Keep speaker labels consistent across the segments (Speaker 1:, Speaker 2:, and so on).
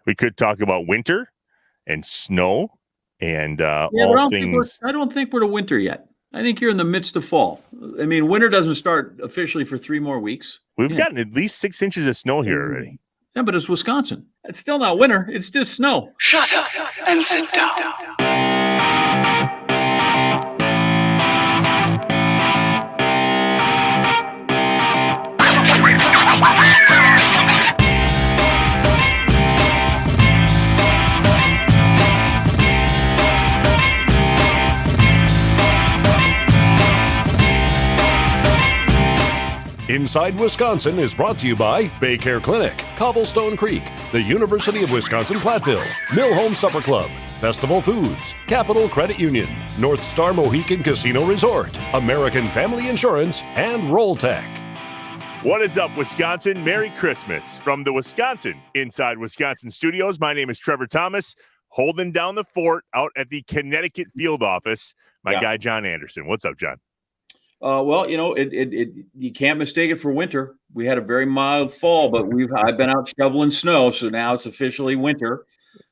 Speaker 1: We could talk about winter and snow and
Speaker 2: Yeah,
Speaker 1: all things.
Speaker 2: I don't think we're to winter yet. I think you're in the midst of fall. I mean, winter doesn't start officially for 3 more weeks.
Speaker 1: We've gotten at least 6 inches of snow here already.
Speaker 2: Yeah, but it's Wisconsin. It's still not winter. It's just snow.
Speaker 3: Shut up and sit down.
Speaker 4: Inside Wisconsin is brought to you by Bay Care Clinic, Cobblestone Creek, the University of Wisconsin-Platteville, Mill Home Supper Club, Festival Foods, Capital Credit Union, North Star Mohican Casino Resort, American Family Insurance, and Roll Tech.
Speaker 1: What is up, Wisconsin? Merry Christmas from the Wisconsin Inside Wisconsin studios. My name is Trevor Thomas, holding down the fort out at the Connecticut field office. My guy, John Anderson. What's up, John?
Speaker 2: Well, you know, you can't mistake it for winter. We had a very mild fall, but I've been out shoveling snow, so now it's officially winter,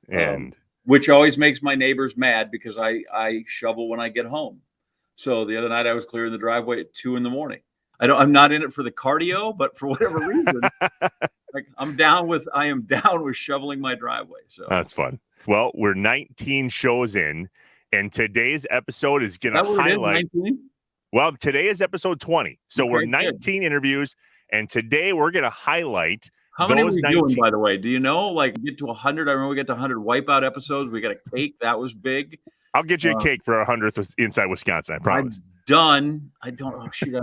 Speaker 1: And
Speaker 2: which always makes my neighbors mad because I shovel when I get home. So the other night I was clearing the driveway at 2 a.m. I'm not in it for the cardio, but for whatever reason, like I am down with shoveling my driveway. So
Speaker 1: that's fun. Well, we're 19 shows in, and today's episode is going to highlight.
Speaker 2: 19?
Speaker 1: Well, today is episode 20. So we're 19
Speaker 2: good.
Speaker 1: Interviews, and today we're going to highlight
Speaker 2: how many
Speaker 1: those
Speaker 2: are we
Speaker 1: 19.
Speaker 2: doing, by the way? Do you know? Like, get to 100. I remember we got to 100 wipeout episodes. We got a cake. That was big.
Speaker 1: I'll get you a cake for our 100th Inside Wisconsin, I promise.
Speaker 2: Done. I don't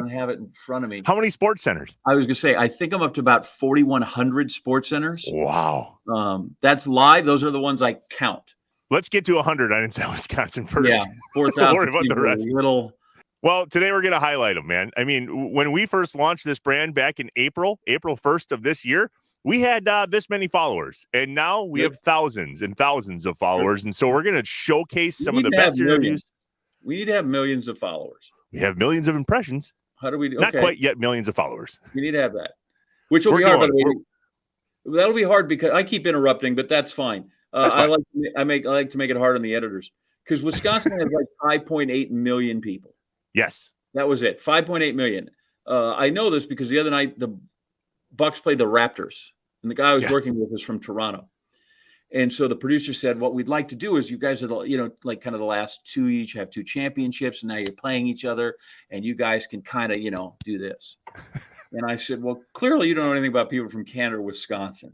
Speaker 2: have it in front of me.
Speaker 1: How many sports centers?
Speaker 2: I was going to say, I think I'm up to about 4,100 sports centers.
Speaker 1: Wow.
Speaker 2: That's live. Those are the ones I count.
Speaker 1: Let's get to 100 on Inside Wisconsin first.
Speaker 2: Yeah, 4,000.
Speaker 1: Don't worry about the rest. Well, today we're going to highlight them, man. I mean, when we first launched this brand back in April 1st of this year, we had this many followers, and now we have thousands and thousands of followers. And so we're going to showcase some of the best interviews.
Speaker 2: We need to have millions of followers.
Speaker 1: We have millions of impressions.
Speaker 2: How do we do?
Speaker 1: Not quite yet millions of followers.
Speaker 2: We need to have that, which will be hard. By the way, that'll be hard because I keep interrupting, but that's fine. I like to make it hard on the editors because Wisconsin has like 5.8 million people.
Speaker 1: Yes.
Speaker 2: That was it. 5.8 million. I know this because the other night the Bucks played the Raptors, and the guy I was working with was from Toronto. And so the producer said, what we'd like to do is you guys are, like kind of the last two each have 2 championships, and now you're playing each other, and you guys can kind of, do this. And I said, well, clearly you don't know anything about people from Canada or Wisconsin.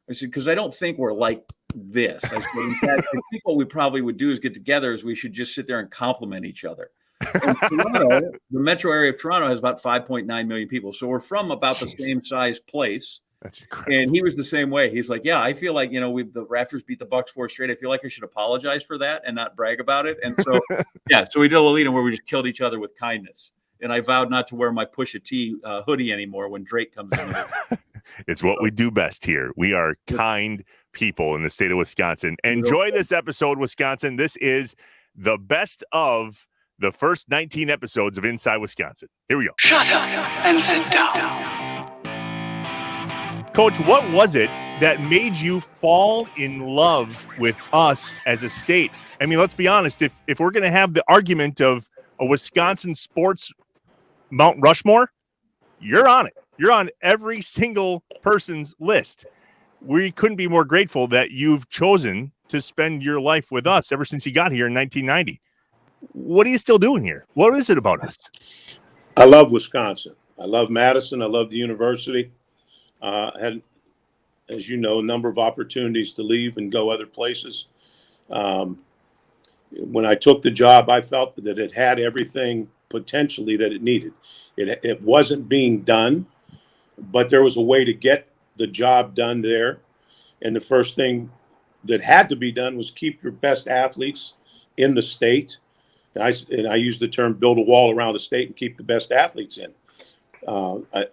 Speaker 2: I said, because I don't think we're like this. I said, in fact, I think what we probably would do is get together is we should just sit there and compliment each other. And Toronto, the metro area of Toronto has about 5.9 million people. So we're from about the same size place.
Speaker 1: That's incredible.
Speaker 2: And he was the same way. He's like, yeah, I feel like, the Raptors beat the Bucks 4 straight. I feel like I should apologize for that and not brag about it. And so, so we did a lead where we just killed each other with kindness. And I vowed not to wear my Pusha T hoodie anymore when Drake comes in.
Speaker 1: It's what we do best here. We are kind people in the state of Wisconsin. Enjoy this episode, Wisconsin. This is the best of the first 19 episodes of Inside Wisconsin. Here we go.
Speaker 3: Shut up and sit down.
Speaker 1: Coach, what was it that made you fall in love with us as a state? I mean, let's be honest. If we're going to have the argument of a Wisconsin sports Mount Rushmore, you're on it. You're on every single person's list. We couldn't be more grateful that you've chosen to spend your life with us ever since you got here in 1990. What are you still doing here? What is it about us?
Speaker 5: I love Wisconsin. I love Madison. I love the university. I had, as you know, a number of opportunities to leave and go other places. When I took the job, I felt that it had everything potentially that it needed. It wasn't being done, but there was a way to get the job done there. And the first thing that had to be done was keep your best athletes in the state. And I use the term build a wall around the state and keep the best athletes in. I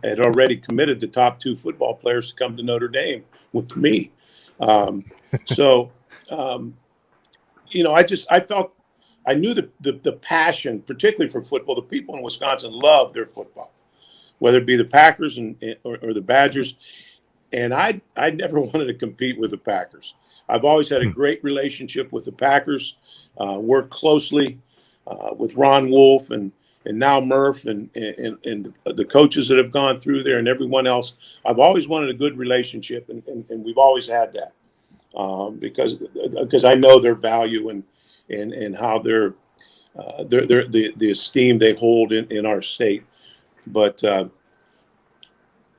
Speaker 5: had already committed the top 2 football players to come to Notre Dame with me. I felt I knew the passion, particularly for football. The people in Wisconsin love their football, whether it be the Packers or the Badgers. And I never wanted to compete with the Packers. I've always had a great relationship with the Packers, worked closely with Ron Wolf and now Murph and the coaches that have gone through there and everyone else. I've always wanted a good relationship, and we've always had that because I know their value and how they're the esteem they hold in our state. But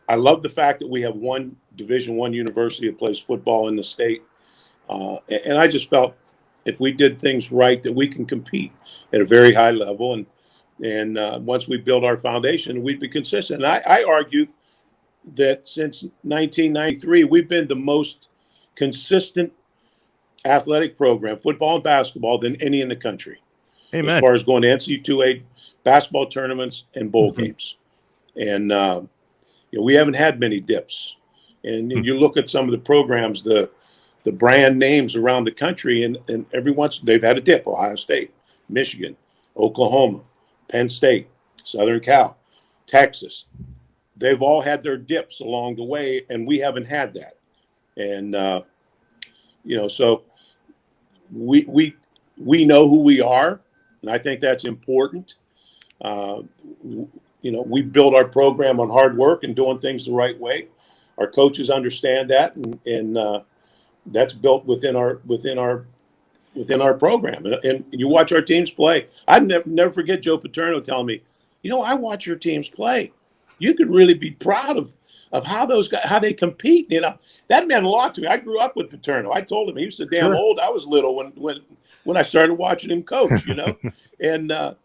Speaker 5: I love the fact that we have one Division I university that plays football in the state. And I just felt if we did things right, that we can compete at a very high level. And once we build our foundation, we'd be consistent. And I argue that since 1993, we've been the most consistent athletic program, football and basketball, than any in the country.
Speaker 1: Amen.
Speaker 5: As far as going to NCAA basketball tournaments and bowl games. And we haven't had many dips. And you look at some of the programs, the brand names around the country, and every once they've had a dip. Ohio State, Michigan, Oklahoma, Penn State, Southern Cal, Texas. They've all had their dips along the way, and we haven't had that. And so we know who we are, and I think that's important. We build our program on hard work and doing things the right way. Our coaches understand that, and that's built within our program. And you watch our teams play. I never forget Joe Paterno telling me, I watch your teams play. You could really be proud of how those guys, how they compete. That meant a lot to me. I grew up with Paterno. I told him he was so damn old. I was little when I started watching him coach. And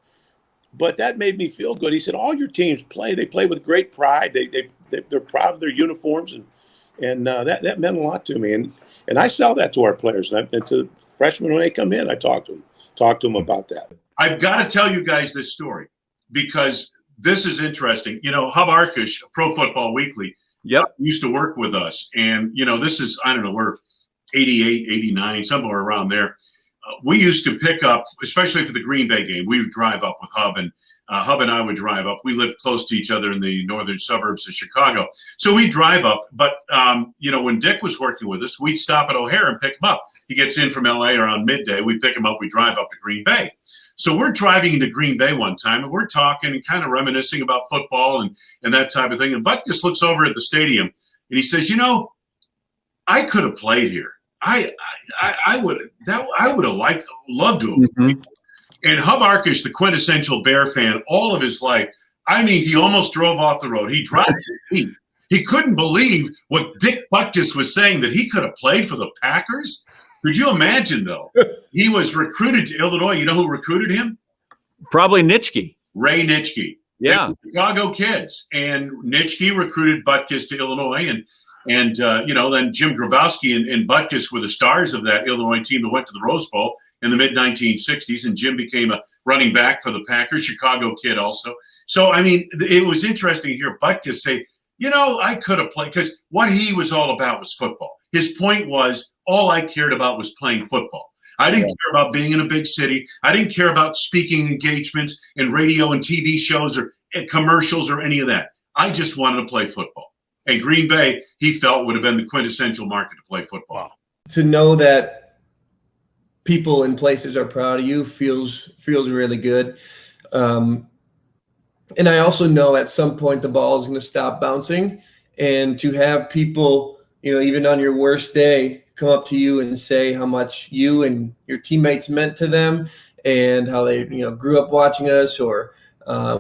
Speaker 5: but that made me feel good. He said, all your teams play. They play with great pride. They're proud of their uniforms, and that meant a lot to me. And I sell that to our players and to freshmen when they come in. I talk to them about that.
Speaker 6: I've got to tell you guys this story because this is interesting. Hub Arkush, Pro Football Weekly, used to work with us, and this is, I don't know, we're 88, 89, somewhere around there. We used to pick up, especially for the Green Bay game, we would drive up with Hub, and Hub and I would drive up. We lived close to each other in the northern suburbs of Chicago. So we'd drive up. But, when Dick was working with us, we'd stop at O'Hare and pick him up. He gets in from L.A. around midday. We pick him up. We drive up to Green Bay. So we're driving into Green Bay one time, and we're talking and kind of reminiscing about football and that type of thing. And Buck just looks over at the stadium, and he says, I could have played here. I would have loved to have played. And Hub Arkush, the quintessential Bear fan, all of his life, I mean, he almost drove off the road. He dropped his feet. He couldn't believe what Dick Butkus was saying, that he could have played for the Packers. Could you imagine, though? He was recruited to Illinois. You know who recruited him?
Speaker 2: Probably Nitschke.
Speaker 6: Ray Nitschke.
Speaker 2: Yeah.
Speaker 6: Chicago kids. And Nitschke recruited Butkus to Illinois. And then Jim Grabowski and Butkus were the stars of that Illinois team that went to the Rose Bowl in the mid-1960s. And Jim became a running back for the Packers, Chicago kid also. So, I mean, it was interesting to hear Butkus say, I could have played, because what he was all about was football. His point was, all I cared about was playing football. I didn't care about being in a big city. I didn't care about speaking engagements and radio and TV shows or commercials or any of that. I just wanted to play football. And Green Bay, he felt, would have been the quintessential market to play football.
Speaker 1: Wow.
Speaker 7: To know that people in places are proud of you feels really good. And I also know at some point the ball is going to stop bouncing, and to have people, even on your worst day, come up to you and say how much you and your teammates meant to them and how they, grew up watching us or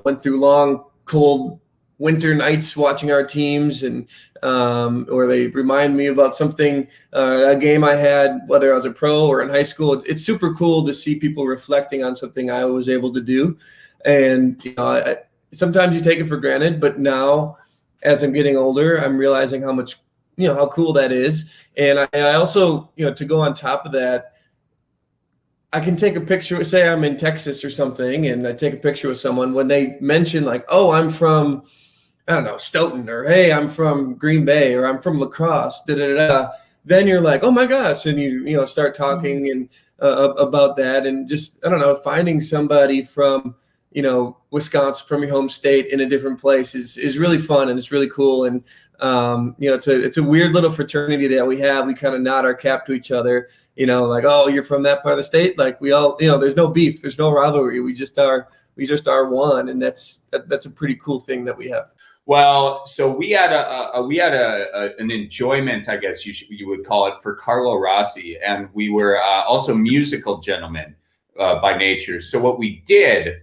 Speaker 7: went through long, cold winter nights watching our teams, and or they remind me about something, a game I had, whether I was a pro or in high school. It's super cool to see people reflecting on something I was able to do. And, sometimes you take it for granted, but now as I'm getting older, I'm realizing how much, how cool that is. And I also, to go on top of that, I can take a picture, say I'm in Texas or something, and I take a picture with someone when they mention like, oh, I'm from, I don't know, Stoughton, or hey, I'm from Green Bay, or I'm from La Crosse, then you're like, oh my gosh. And you start talking and about that. And just, I don't know, finding somebody from, Wisconsin, from your home state in a different place is really fun, and it's really cool. And It's a weird little fraternity that we have. We kind of nod our cap to each other, like, oh, you're from that part of the state. Like we all, there's no beef, there's no rivalry. We just are one. And that's a pretty cool thing that we have.
Speaker 8: Well, so we had an enjoyment, I guess you would call it, for Carlo Rossi, and we were also musical gentlemen by nature. So what we did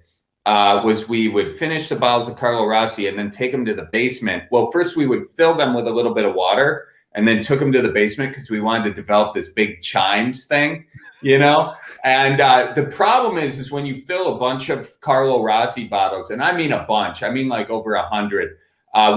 Speaker 8: was we would finish the bottles of Carlo Rossi and then take them to the basement. Well, first we would fill them with a little bit of water and then took them to the basement because we wanted to develop this big chimes thing, And the problem is when you fill a bunch of Carlo Rossi bottles, and I mean a bunch, I mean like over 100,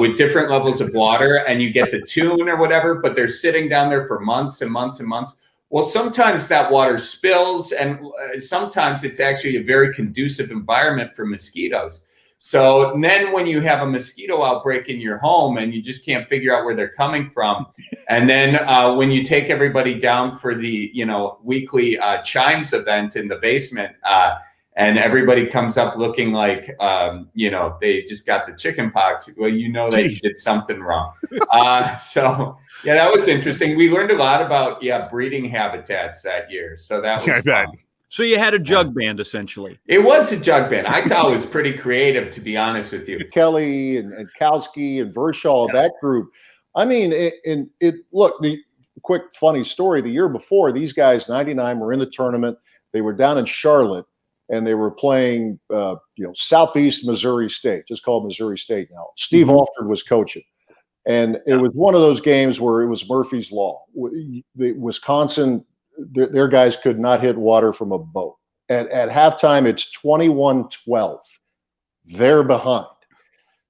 Speaker 8: with different levels of water, and you get the tune or whatever, but they're sitting down there for months and months and months. Well, sometimes that water spills, and sometimes it's actually a very conducive environment for mosquitoes. So then when you have a mosquito outbreak in your home and you just can't figure out where they're coming from, and then when you take everybody down for the weekly chimes event in the basement, and everybody comes up looking like, they just got the chicken pox. Well, they did something wrong. So, yeah, that was interesting. We learned a lot about, breeding habitats that year. So that was fun.
Speaker 2: So you had a jug band, essentially.
Speaker 8: It was a jug band. I thought it was pretty creative, to be honest with you.
Speaker 9: Kelly and Kowski and Verschall, that group. I mean, look, the quick funny story, the year before, these guys, 99, were in the tournament. They were down in Charlotte. And they were playing, Southeast Missouri State, just called Missouri State now. Steve Alford was coaching. And it was one of those games where it was Murphy's Law. Wisconsin, their guys could not hit water from a boat. At halftime, it's 21-12. They're behind.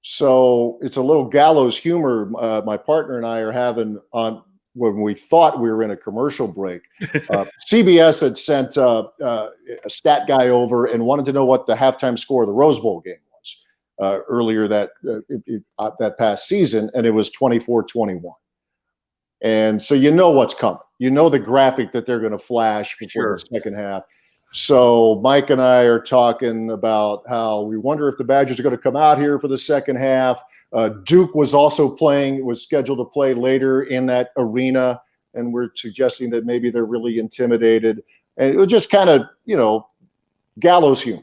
Speaker 9: So it's a little gallows humor my partner and I are having on when we thought we were in a commercial break. CBS had sent a stat guy over and wanted to know what the halftime score of the Rose Bowl game was earlier that past season, and it was 24-21. And so what's coming. The graphic that they're going to flash before the second half. So Mike and I are talking about how we wonder if the Badgers are going to come out here for the second half. Duke was also was scheduled to play later in that arena, and we're suggesting that maybe they're really intimidated. And it was just kind of, gallows humor.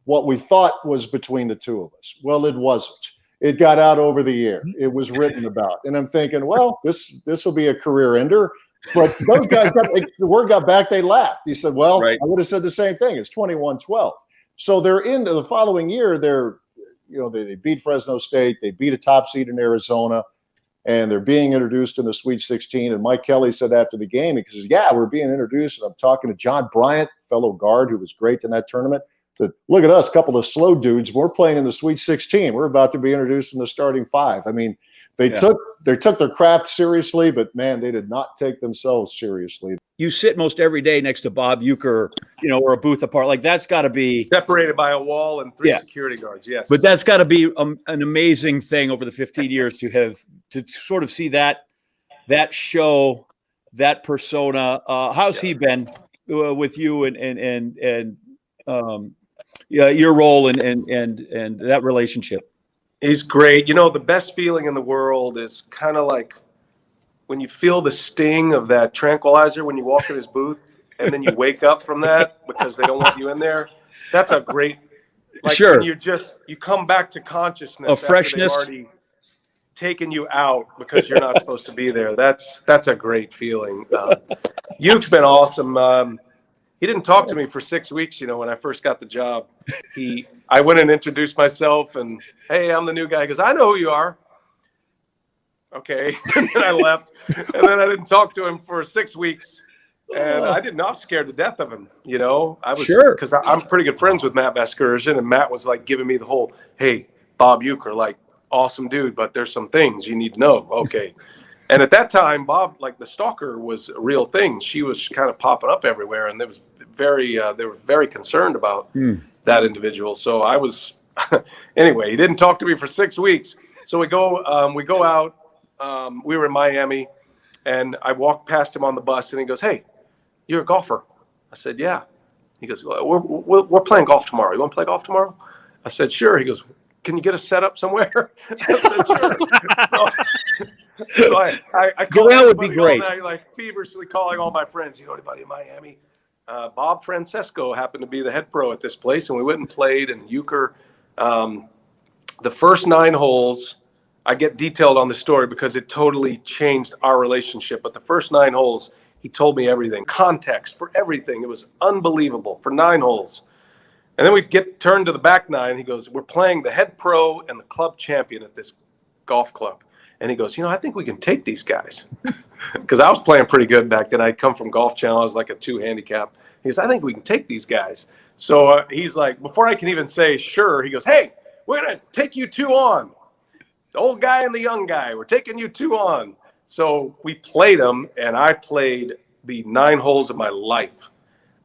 Speaker 9: What we thought was between the two of us. Well, it wasn't. It got out over the air. It was written about. And I'm thinking, well, this will be a career ender. But those guys, the word got back, they laughed. He said, well, I would have said the same thing. It's 21-12. So they're into the following year. They beat Fresno State. They beat a top seed in Arizona. And they're being introduced in the Sweet 16. And Mike Kelly said after the game, he says, we're being introduced. And I'm talking to John Bryant, fellow guard who was great in that tournament. Said, look at us, a couple of slow dudes. We're playing in the Sweet 16. We're about to be introduced in the starting five. I mean, They took their craft seriously, but man, they did not take themselves seriously.
Speaker 2: You sit most every day next to Bob Uecker, or a booth apart. Like that's got to be
Speaker 10: separated by a wall and 3 security guards. Yes,
Speaker 2: but that's got to be an amazing thing over the 15 years to sort of see that show, that persona. How's he been with you and your role and that relationship?
Speaker 10: He's great. The best feeling in the world is kind of like when you feel the sting of that tranquilizer when you walk in his booth and then you wake up from that because they don't want you in there. That's a great, when you come back to consciousness.
Speaker 2: A freshness.
Speaker 10: After they've already taken you out because you're not supposed to be there. That's a great feeling. Uke's been awesome. He didn't talk to me for 6 weeks, when I first got the job. I went and introduced myself and, hey, I'm the new guy. He goes, I know who you are. Okay. And then I left. And then I didn't talk to him for 6 weeks. And I was scared to death of him, I was because I'm pretty good friends with Matt Vasgersian, and Matt was like giving me the whole, hey, Bob Uecker, like awesome dude, but there's some things you need to know. Okay. And at that time, Bob, like the stalker was a real thing. She was kind of popping up everywhere, and they were very concerned about that individual. So I was, anyway, he didn't talk to me for 6 weeks. So we go out. We were in Miami, and I walked past him on the bus, and he goes, hey, you're a golfer. I said, yeah. He goes, we're playing golf tomorrow. You want to play golf tomorrow? I said, sure. He goes, can you get a setup somewhere? I said, sure. So I called
Speaker 11: that would be great.
Speaker 10: All night, like feverishly calling all my friends. You know anybody in Miami? Bob Francesco happened to be the head pro at this place, and we went and played. And Euchre, the first 9 holes, I get detailed on the story because it totally changed our relationship. But the first 9 holes, he told me everything, context for everything. It was unbelievable for 9 holes. And then we get turned to the back 9. He goes, we're playing the head pro and the club champion at this golf club. And he goes, I think we can take these guys. Because I was playing pretty good back then. I'd come from Golf Channel. I was like a 2 handicap. He goes, I think we can take these guys. So he's like, before I can even say sure, he goes, hey, we're going to take you 2 on. The old guy and the young guy. We're taking you 2 on. So we played them, and I played the 9 holes of my life.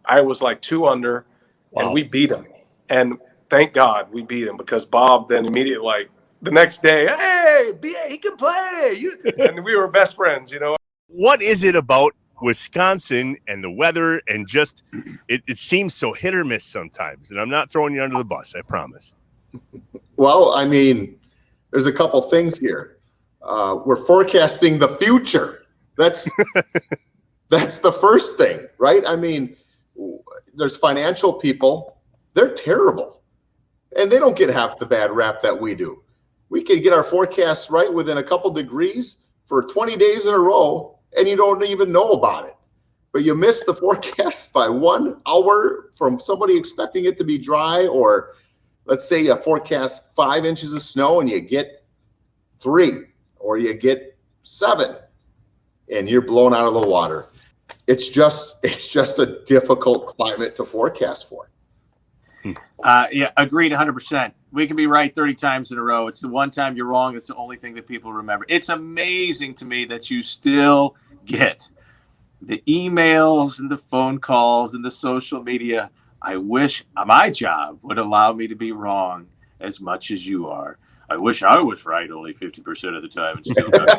Speaker 10: I was like 2 under. Wow. And we beat him. And thank God we beat him, because Bob then immediately, like, the next day, hey, he can play. And we were best friends,
Speaker 1: What is it about Wisconsin and the weather and just it seems so hit or miss sometimes? And I'm not throwing you under the bus, I promise.
Speaker 12: Well, I mean, there's a couple things here. We're forecasting the future. That's the first thing, right? I mean, there's financial people. They're terrible. And they don't get half the bad rap that we do. We can get our forecasts right within a couple degrees for 20 days in a row, and you don't even know about it. But you miss the forecast by 1 hour from somebody expecting it to be dry, or let's say you forecast 5 inches of snow and you get 3 or you get 7 and you're blown out of the water. It's just a difficult climate to forecast for.
Speaker 11: Yeah, agreed 100%. We can be right 30 times in a row. It's the one time you're wrong. It's the only thing that people remember. It's amazing to me that you still get the emails and the phone calls and the social media. I wish my job would allow me to be wrong as much as you are. I wish I was right only 50% of the time and still got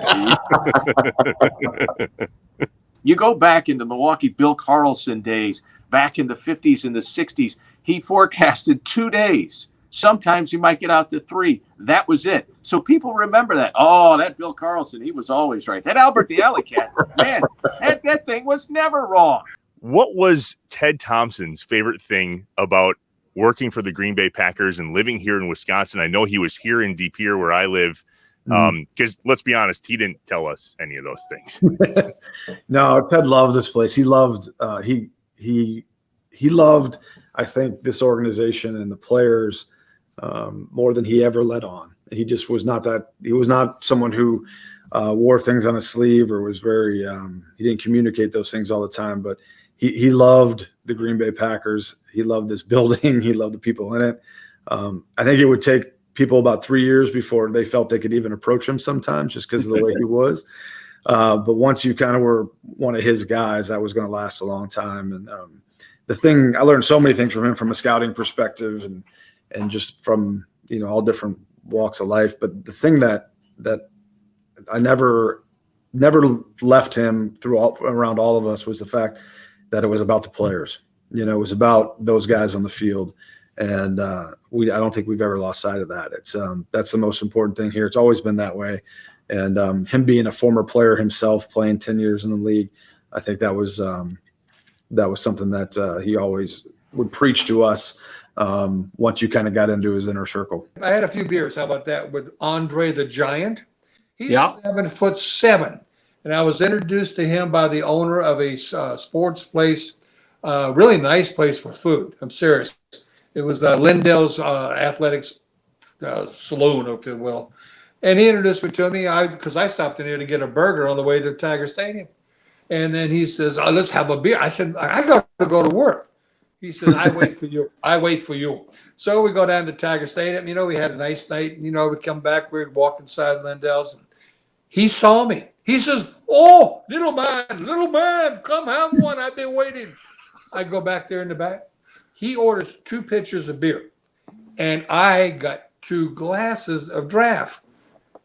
Speaker 11: You go back in the Milwaukee Bill Carlson days, back in the 50s and the 60s, he forecasted 2 days. Sometimes you might get out to 3. That was it. So people remember that. Oh, that Bill Carlson, he was always right. That Albert the Alley Cat, man, that thing was never wrong.
Speaker 1: What was Ted Thompson's favorite thing about working for the Green Bay Packers and living here in Wisconsin? I know he was here in De Pere where I live. Because let's be honest, he didn't tell us any of those things.
Speaker 13: No, Ted loved this place. He loved he loved, I think, this organization and the players more than he ever let on. He just was not that. He was not someone who wore things on his sleeve or was very. He didn't communicate those things all the time. But he loved the Green Bay Packers. He loved this building. He loved the people in it. I think it would take people about 3 years before they felt they could even approach him sometimes, just because of the way he was. But once you kind of were one of his guys, that was going to last a long time. And the thing, I learned so many things from him from a scouting perspective and just from, all different walks of life. But the thing that I never left him around all of us was the fact that it was about the players. It was about those guys on the field. And I don't think we've ever lost sight of that. It's that's the most important thing here. It's always been that way. And him being a former player himself, playing 10 years in the league, I think that was something that he always would preach to us once you kind of got into his inner circle.
Speaker 14: I had a few beers. How about that with Andre the Giant? He's 7'7", and I was introduced to him by the owner of a sports place, really nice place for food. I'm serious. It was Lindell's Athletics Saloon, if you will. And he introduced me to me because I stopped in here to get a burger on the way to Tiger Stadium. And then he says, let's have a beer. I said, I got to go to work. He says, I wait for you. I wait for you. So we go down to Tiger Stadium. We had a nice night. We come back. We'd walk inside Lindell's. And he saw me. He says, oh, little man, come have one. I've been waiting. I go back there in the back. He orders 2 pitchers of beer, and I got 2 glasses of draft.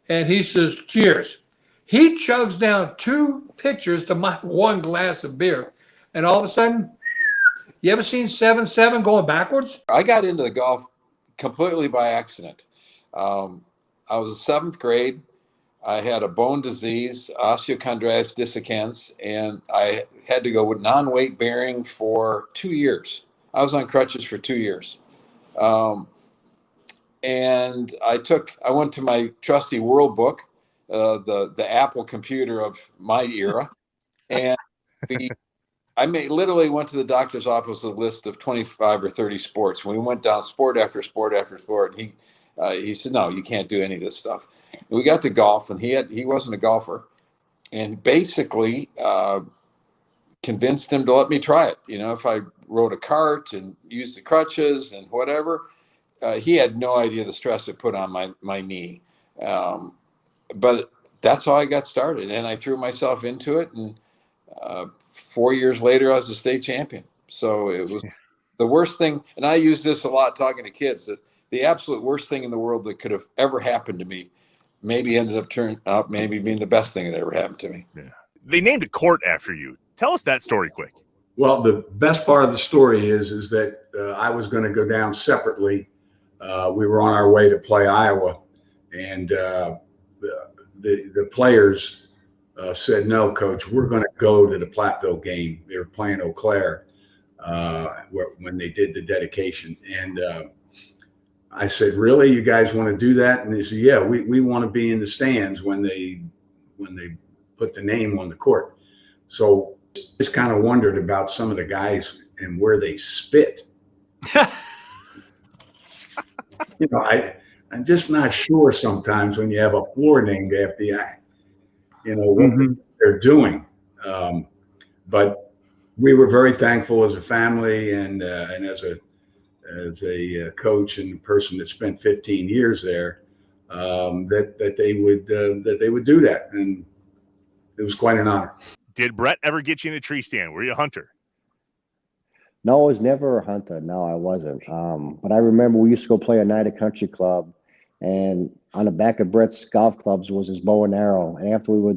Speaker 14: And he says, cheers. He chugs down 2 pitchers to my 1 glass of beer. And all of a sudden, you ever seen 7-7 going backwards?
Speaker 15: I got into the golf completely by accident. I was in seventh grade. I had a bone disease, osteochondritis dissecans, and I had to go with non-weight bearing for 2 years. I was on crutches for 2 years. And I went to my trusty World Book, the Apple computer of my era. And I literally went to the doctor's office with a list of 25 or 30 sports. And we went down sport after sport after sport. And he said, no, you can't do any of this stuff. And we got to golf, and he wasn't a golfer. And basically convinced him to let me try it. You know, if I rode a cart and used the crutches and whatever. He had no idea the stress it put on my knee. But that's how I got started. And I threw myself into it. And 4 years later, I was a state champion. So it was the worst thing. And I use this a lot talking to kids, that the absolute worst thing in the world that could have ever happened to me maybe ended up turning out maybe being the best thing that ever happened to me.
Speaker 1: Yeah. They named a court after you. Tell us that story quick.
Speaker 16: Well, the best part of the story is that I was going to go down separately. We were on our way to play Iowa, and the players said, no, coach, we're going to go to the Platteville game. They were playing Eau Claire when they did the dedication. And I said, really, you guys want to do that? And they said, yeah, we want to be in the stands when they put the name on the court. So just kind of wondered about some of the guys and where they spit. You know, I'm just not sure sometimes when you have a floor named after you, what they're doing. But we were very thankful as a family and as a coach and person that spent 15 years there, that they would do that, and it was quite an honor.
Speaker 1: Did Brett ever get you in a tree stand? Were you a hunter?
Speaker 17: No, I was never a hunter. No, I wasn't. But I remember we used to go play a night at country club, and on the back of Brett's golf clubs was his bow and arrow. And after we were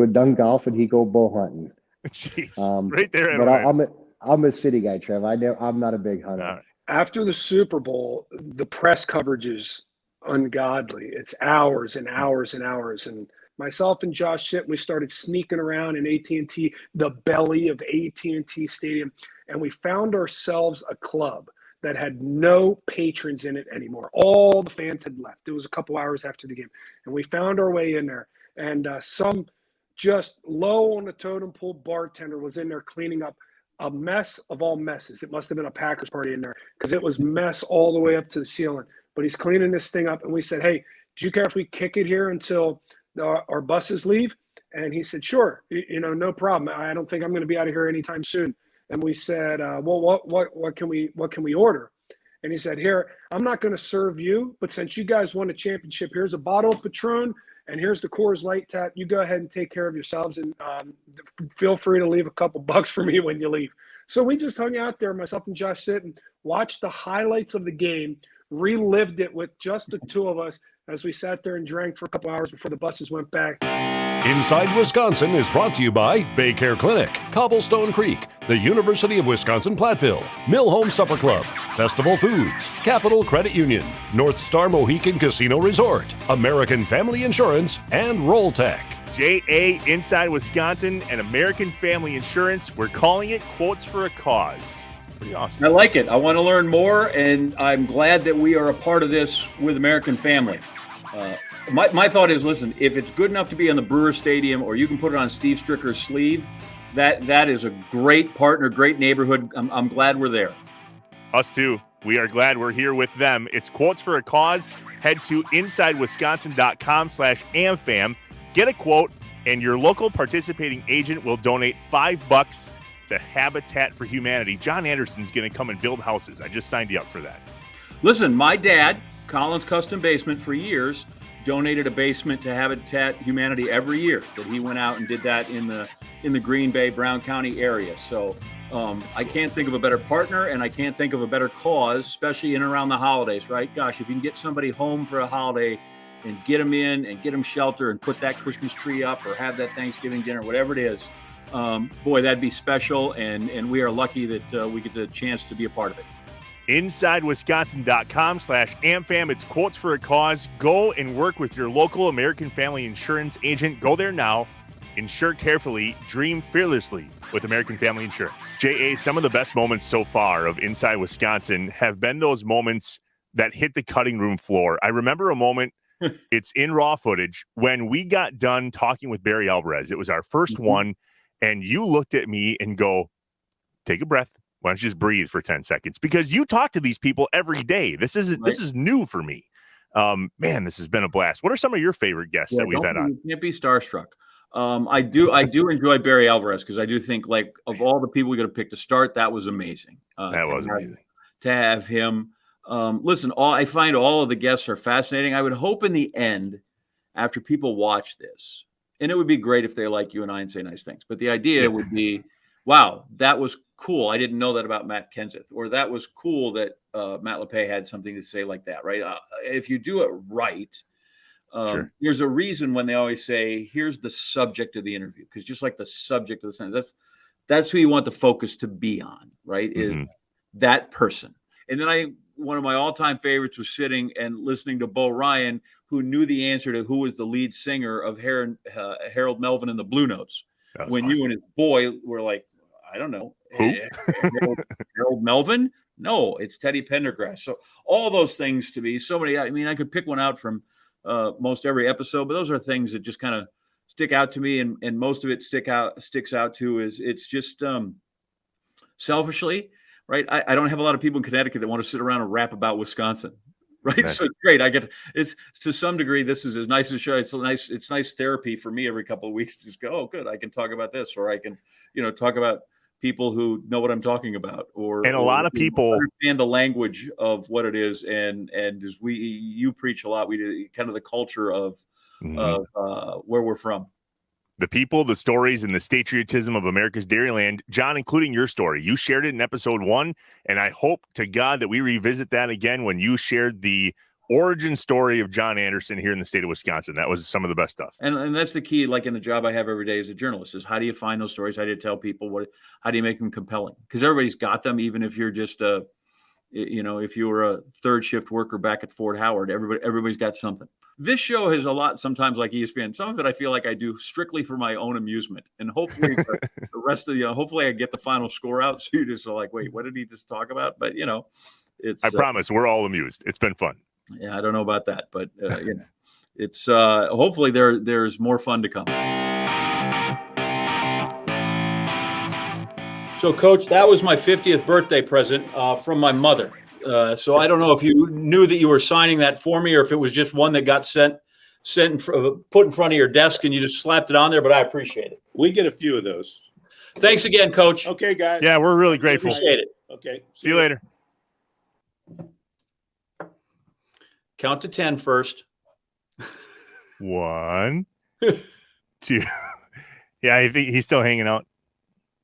Speaker 17: done golfing, he'd go bow hunting.
Speaker 1: Jeez, right there.
Speaker 17: But I'm a city guy, Trev. I'm not a big hunter.
Speaker 1: Right.
Speaker 18: After the Super Bowl, the press coverage is ungodly. It's hours and hours and hours. And myself and Josh Shit, we started sneaking around in AT&T, the belly of AT&T Stadium, and we found ourselves a club that had no patrons in it anymore. All the fans had left. It was a couple hours after the game, and we found our way in there. And some just low on the totem pole bartender was in there cleaning up a mess of all messes. It must have been a Packers party in there because it was mess all the way up to the ceiling. But he's cleaning this thing up, and we said, hey, do you care if we kick it here until our buses leave? And he said, sure, no problem. I don't think I'm going to be out of here anytime soon. And we said, well, what can we order? And he said, here, I'm not going to serve you, but since you guys won a championship, here's a bottle of Patron and here's the Coors Light tap. You go ahead and take care of yourselves, and feel free to leave a couple bucks for me when you leave. So we just hung out there, myself and Josh Sit, and watched the highlights of the game, relived it with just the two of us as we sat there and drank for a couple hours before the buses went back.
Speaker 4: Inside Wisconsin is brought to you by Baycare Clinic, Cobblestone Creek, the University of Wisconsin-Platteville, Mill Home Supper Club, Festival Foods, Capital Credit Union, North Star Mohican Casino Resort, American Family Insurance, and Rolltech.
Speaker 1: JA Inside Wisconsin and American Family Insurance. We're calling it Quotes for a Cause. Pretty awesome.
Speaker 2: I like it. I want to learn more, and I'm glad that we are a part of this with American Family. My thought is, listen, if it's good enough to be on the Brewer Stadium, or you can put it on Steve Stricker's sleeve, that is a great partner, great neighborhood. I'm glad we're there.
Speaker 1: Us too. We are glad we're here with them. It's Quotes for a Cause. Head to insidewisconsin.com/AmFam. Get a quote, and your local participating agent will donate $5 to Habitat for Humanity. John Anderson's going to come and build houses. I just signed you up for that.
Speaker 2: Listen, my dad, Collins Custom Basement, for years, donated a basement to Habitat Humanity every year. That he went out and did that in the Green Bay, Brown County area. So I can't think of a better partner, and I can't think of a better cause, especially in and around the holidays, right? Gosh, if you can get somebody home for a holiday and get them in and get them shelter and put that Christmas tree up or have that Thanksgiving dinner, whatever it is, boy, that'd be special. And we are lucky that we get the chance to be a part of it.
Speaker 1: InsideWisconsin.com/AmFam. It's quotes for a cause. Go and work with your local American Family Insurance agent. Go there now. Insure carefully. Dream fearlessly with American Family Insurance. J.A., some of the best moments so far of Inside Wisconsin have been those moments that hit the cutting room floor. I remember a moment, it's in raw footage, when we got done talking with Barry Alvarez. It was our first one, and you looked at me and go, take a breath. Why don't you just breathe for 10 seconds? Because you talk to these people every day. This is new for me. Man, this has been a blast. What are some of your favorite guests that we've had on?
Speaker 2: You can't be starstruck. I do enjoy Barry Alvarez because I do think, like, of all the people we got to pick to start, that was amazing.
Speaker 1: That was amazing
Speaker 2: to have him. Listen, I find all of the guests are fascinating. I would hope in the end, after people watch this, and it would be great if they like you and I and say nice things, but the idea would be, wow, that was cool. I didn't know that about Matt Kenseth, or that was cool that Matt Lepay had something to say like that, right? If you do it right, there's a reason when they always say, here's the subject of the interview, because just like the subject of the sentence, that's who you want the focus to be on, right? Is that person. And then one of my all-time favorites was sitting and listening to Bo Ryan, who knew the answer to who was the lead singer of Harold Melvin and the Blue Notes. When you and his boy were like, I don't know.
Speaker 1: Who?
Speaker 2: Harold Melvin? No, it's Teddy Pendergrass. So all those things to me, so many. I mean, I could pick one out from most every episode, but those are things that just kind of stick out to me, and most of it sticks out to is it's just selfishly, right? I don't have a lot of people in Connecticut that want to sit around and rap about Wisconsin. Right. So it's great. It's to some degree, this is as nice as a show. It's nice therapy for me every couple of weeks to just go, oh, good. I can talk about this, or I can, talk about people who know what I'm talking about, or
Speaker 1: a lot of people
Speaker 2: understand the language of what it is. And as you preach a lot, we do kind of the culture of where we're from.
Speaker 1: The people, the stories, and the patriotism of America's Dairyland. John, including your story. You shared it in episode 1, and I hope to God that we revisit that again when you shared the origin story of John Anderson here in the state of Wisconsin. That was some of the best stuff.
Speaker 2: And that's the key, like in the job I have every day as a journalist, is how do you find those stories? How do you tell people how do you make them compelling? Because everybody's got them, even if you're just if you were a third shift worker back at Fort Howard, everybody's got something. This show has a lot, sometimes like ESPN. Some of it I feel like I do strictly for my own amusement, and hopefully the rest of hopefully I get the final score out, so you just are like, wait, what did he just talk about? But it's.
Speaker 1: I promise we're all amused. It's been fun.
Speaker 2: Yeah, I don't know about that, but it's hopefully there's more fun to come. So, Coach, that was my 50th birthday present from my mother. So I don't know if you knew that you were signing that for me, or if it was just one that got put in front of your desk and you just slapped it on there, but I appreciate it.
Speaker 5: We get a few of those.
Speaker 2: Thanks again, Coach.
Speaker 5: Okay, guys.
Speaker 1: Yeah, we're really grateful.
Speaker 2: Appreciate it.
Speaker 5: Okay.
Speaker 1: See you later.
Speaker 2: Count to 10 first.
Speaker 1: 1, 2. Yeah, I think he's still hanging out.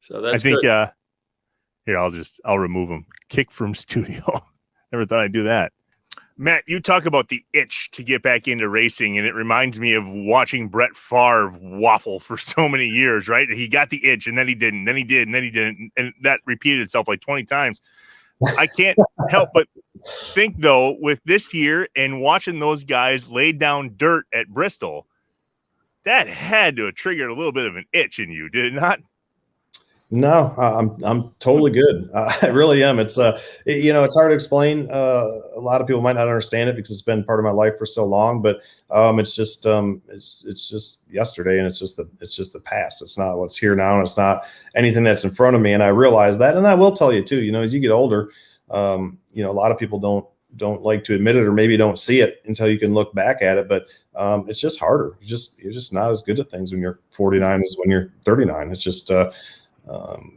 Speaker 2: So that's
Speaker 1: I think
Speaker 2: good.
Speaker 1: Here, I'll remove him. Kick from studio. Never thought I'd do that. Matt, you talk about the itch to get back into racing, and it reminds me of watching Brett Favre waffle for so many years, right? He got the itch, and then he didn't, then he did, and then he didn't, and that repeated itself like 20 times. I can't help but think, though, with this year and watching those guys lay down dirt at Bristol, that had to have triggered a little bit of an itch in you, did it not?
Speaker 19: No, I'm totally good. I really am. It's it's hard to explain. A lot of people might not understand it because it's been part of my life for so long. But it's just yesterday, and it's just the past. It's not what's here now, and it's not anything that's in front of me. And I realize that, and I will tell you too. As you get older, a lot of people don't like to admit it, or maybe don't see it until you can look back at it. But it's just harder. You're just not as good at things when you're 49 as when you're 39. It's just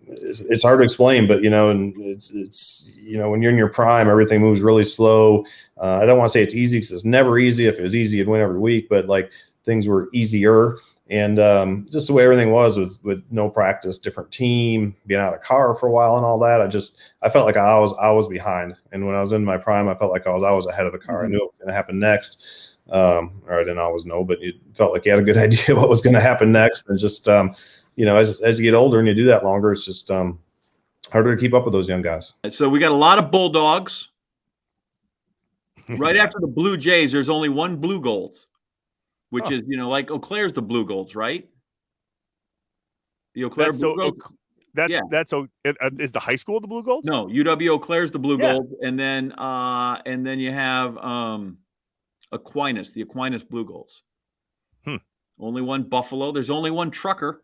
Speaker 19: it's hard to explain, but and it's when you're in your prime, everything moves really slow. I don't want to say it's easy because it's never easy. If it was easy, you'd win every week, but like things were easier. And just the way everything was with no practice, different team, being out of the car for a while and all that, I felt like I was behind. And when I was in my prime, I felt like I was ahead of the car. I knew what was going to happen next. Or I didn't always know, but it felt like you had a good idea what was going to happen next. And just, as you get older and you do that longer, it's just harder to keep up with those young guys.
Speaker 2: So we got a lot of Bulldogs. Right after the Blue Jays, there's only one Blue Golds, which is, like Eau Claire's the Blue Golds, right? The Eau Claire Blue Golds.
Speaker 1: Is the high school the Blue Golds?
Speaker 2: No, UW Eau Claire's the Blue Gold, and then you have Aquinas, the Aquinas Blue Golds. Only one Buffalo. There's only one Trucker.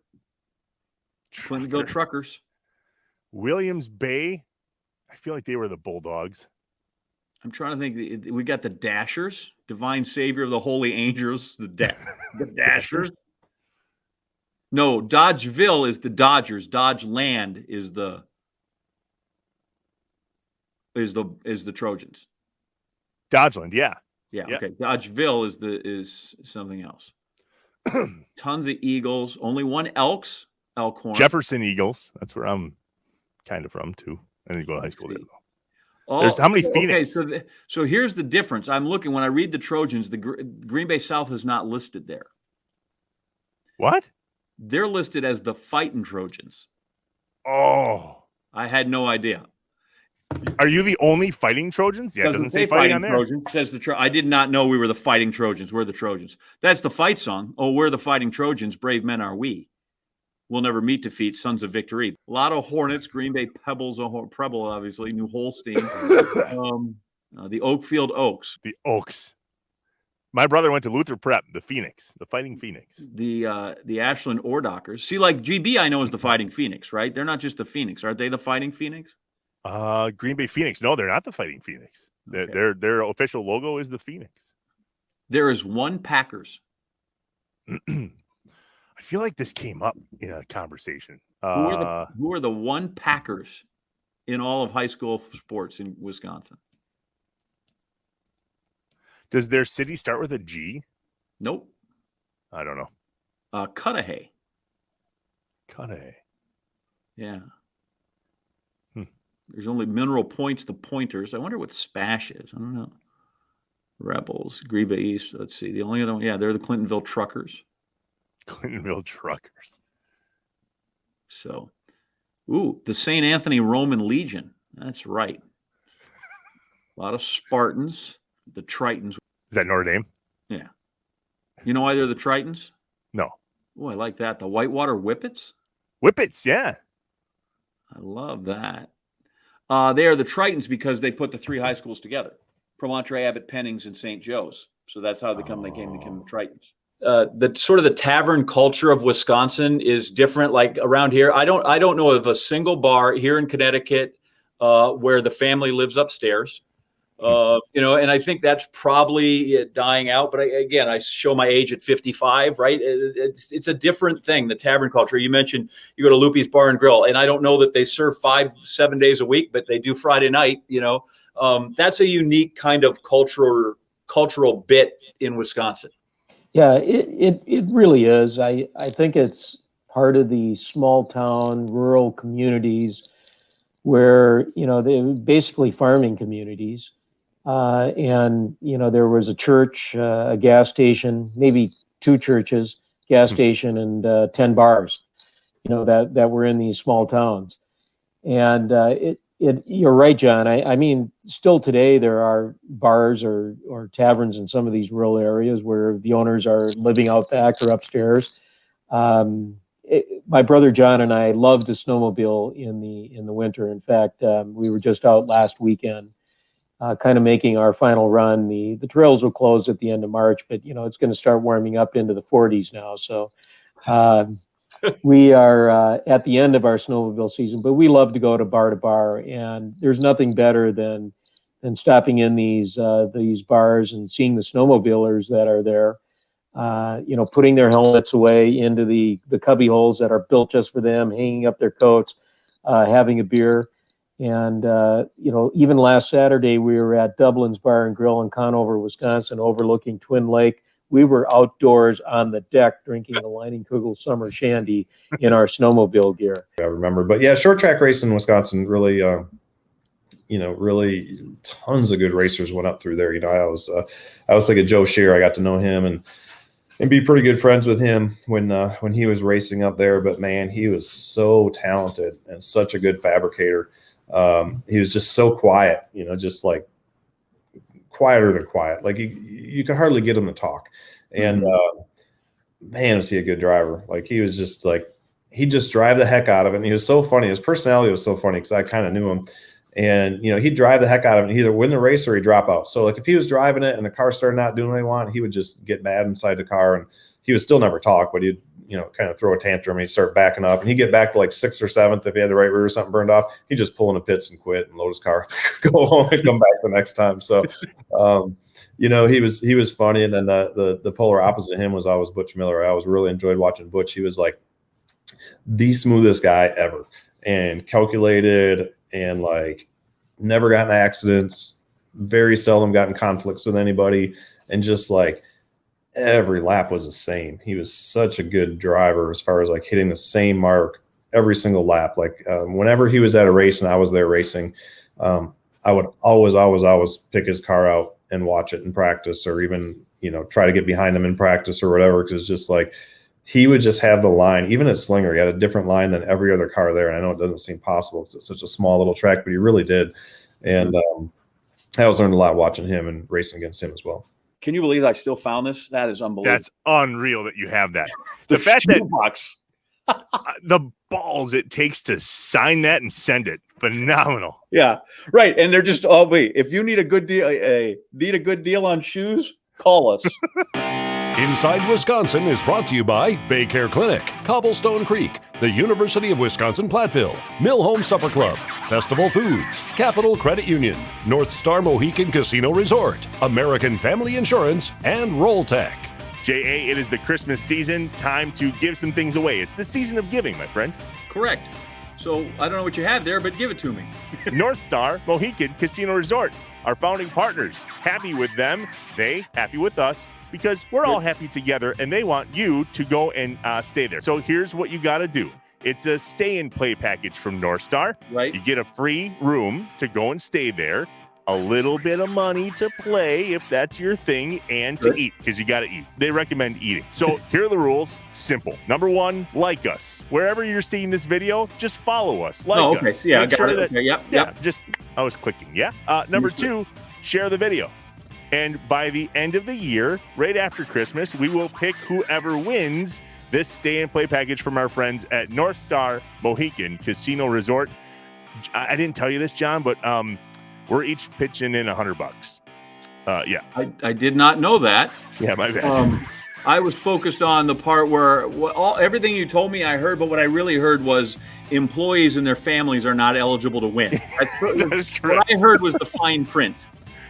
Speaker 2: Clintonville Truckers.
Speaker 1: Williams Bay. I feel like they were the Bulldogs.
Speaker 2: I'm trying to think. We got the Dashers, Divine Savior of the Holy Angels, the Dashers. No, Dodgeville is the Dodgers. Dodge Land is the Trojans.
Speaker 1: Dodgeland, yeah.
Speaker 2: Yeah. Okay. Dodgeville is something else. Tons of Eagles. Only one Elkhorn.
Speaker 1: Jefferson Eagles. That's where I'm kind of from too. I didn't go to high school there though.
Speaker 2: Oh,
Speaker 1: there's how many Phoenix?
Speaker 2: Okay, so here's the difference. I'm looking when I read the Trojans. The Green Bay South is not listed there.
Speaker 1: What?
Speaker 2: They're listed as the Fighting Trojans.
Speaker 1: Oh,
Speaker 2: I had no idea.
Speaker 1: Are you the only Fighting Trojans? Yeah, it doesn't say fighting on there.
Speaker 2: Trojans. It says I did not know we were the Fighting Trojans. We're the Trojans. That's the fight song. Oh, we're the Fighting Trojans. Brave men are we. We'll never meet defeat. Sons of victory. A lot of Hornets. Green Bay Pebbles. Preble, obviously. New Holstein. The Oakfield Oaks.
Speaker 1: The Oaks. My brother went to Luther Prep. The Phoenix. The Fighting Phoenix.
Speaker 2: The Ashland Ordockers. See, like GB, I know is the Fighting Phoenix, right? They're not just the Phoenix. Aren't they the Fighting Phoenix?
Speaker 1: Green Bay Phoenix. No, they're not the Fighting Phoenix. Okay. Their official logo is the Phoenix.
Speaker 2: There is one Packers.
Speaker 1: I feel like this came up in a conversation.
Speaker 2: Who are the one Packers in all of high school sports in Wisconsin?
Speaker 1: Does their city start with a G?
Speaker 2: Nope.
Speaker 1: I don't know.
Speaker 2: Cudahy.
Speaker 1: Cudahy.
Speaker 2: Yeah. There's only Mineral Points, the Pointers. I wonder what Spash is. I don't know. Rebels, Green Bay East. Let's see. The only other one, they're the Clintonville Truckers.
Speaker 1: Clintonville Truckers.
Speaker 2: So, the St. Anthony Roman Legion. That's right. A lot of Spartans. The Tritons.
Speaker 1: Is that Notre Dame?
Speaker 2: Yeah. You know why they're the Tritons?
Speaker 1: No.
Speaker 2: Oh, I like that. The Whitewater Whippets?
Speaker 1: Whippets, yeah.
Speaker 2: I love that. They are the Tritons because they put the three high schools together. Promontory, Abbott, Pennings, and St. Joe's. So that's how they became the Tritons. The sort of the tavern culture of Wisconsin is different. Like around here, I don't know of a single bar here in Connecticut where the family lives upstairs. And I think that's probably dying out. But I show my age at 55, right? It's a different thing, the tavern culture. You mentioned you go to Loopy's Bar and Grill, and I don't know that they serve 5-7 days a week, but they do Friday night. That's a unique kind of cultural bit in Wisconsin.
Speaker 20: Yeah, it really is. I think it's part of the small town, rural communities where, they're basically farming communities. And there was a church, a gas station, maybe 2 churches, gas station, and 10 bars, that were in these small towns. And you're right, John. I mean, still today there are bars or taverns in some of these rural areas where the owners are living out back or upstairs. My brother John and I love the snowmobile in the winter. In fact, we were just out last weekend. Kind of making our final run. The trails will close at the end of March, but it's going to start warming up into the 40s now. So we are at the end of our snowmobile season, but we love to go to bar, and there's nothing better than stopping in these bars and seeing the snowmobilers that are there. Putting their helmets away into the cubby holes that are built just for them, hanging up their coats, having a beer. And, even last Saturday, we were at Dublin's Bar and Grill in Conover, Wisconsin, overlooking Twin Lake. We were outdoors on the deck drinking the Leinenkugel Summer Shandy in our snowmobile gear.
Speaker 19: I remember. But yeah, short track racing in Wisconsin really, really tons of good racers went up through there. I was thinking Joe Shear. I got to know him, and and be pretty good friends with him when he was racing up there. But man, he was so talented and such a good fabricator. He was just so quiet, just like quieter than quiet. Like you could hardly get him to talk. And man, was he a good driver. Like he was just like, he'd just drive the heck out of it. And he was so funny. His personality was so funny because I kind of knew him. And, he'd drive the heck out of it and either win the race or he'd drop out. So like if he was driving it and the car started not doing what he wanted, he would just get mad inside the car, and he would still never talk, but he'd, kind of throw a tantrum and he'd start backing up, and he'd get back to like 6th or 7th. If he had the right rear or something burned off, he'd just pull in the pits and quit and load his car, go home and come back the next time. So, he was funny. And then the polar opposite of him was always Butch Miller. I always really enjoyed watching Butch. He was like the smoothest guy ever, and calculated, and like never got in accidents, very seldom got in conflicts with anybody, and just like every lap was the same. He was such a good driver as far as like hitting the same mark every single lap. Like whenever he was at a race and I was there racing, I would always pick his car out and watch it in practice, or even try to get behind him in practice or whatever, because it's just like he would just have the line. Even at Slinger, he had a different line than every other car there. And I know it doesn't seem possible because it's such a small little track, but he really did. And I always learned a lot watching him and racing against him as well.
Speaker 2: Can you believe I still found this? That is unbelievable.
Speaker 1: That's unreal that you have that. The fact that the balls it takes to sign that and send it, phenomenal.
Speaker 2: Yeah, right. And they're just, oh wait, if you need a good deal, on shoes, call us.
Speaker 4: Inside Wisconsin is brought to you by Baycare Clinic, Cobblestone Creek, the University of Wisconsin-Platteville, Mill Home Supper Club, Festival Foods, Capital Credit Union, North Star Mohican Casino Resort, American Family Insurance, and Roll Tech.
Speaker 1: J.A., it is the Christmas season. Time to give some things away. It's the season of giving, my friend.
Speaker 2: Correct. So I don't know what you have there, but give it to me.
Speaker 1: North Star Mohican Casino Resort, our founding partners. Happy with them. They happy with us, because we're all happy together, and they want you to go and stay there. So here's what you got to do. It's a stay and play package from North Star.
Speaker 2: Right.
Speaker 1: You get a free room to go and stay there, a little bit of money to play if that's your thing, and to eat, because you got to eat. They recommend eating. So here are the rules. Simple. Number 1, like us. Wherever you're seeing this video, just follow us. Like us.
Speaker 2: Yeah,
Speaker 1: Make sure that,
Speaker 2: okay. Yep.
Speaker 1: just, I was clicking. Yeah. Number 2, share the video. And by the end of the year, right after Christmas, we will pick whoever wins this stay and play package from our friends at North Star Mohican Casino Resort. I didn't tell you this, John, but we're each pitching in $100. Yeah.
Speaker 2: I did not know that.
Speaker 1: Yeah, my bad.
Speaker 2: I was focused on the part where everything you told me I heard, but what I really heard was employees and their families are not eligible to win.
Speaker 1: That is correct.
Speaker 2: What I heard was the fine print.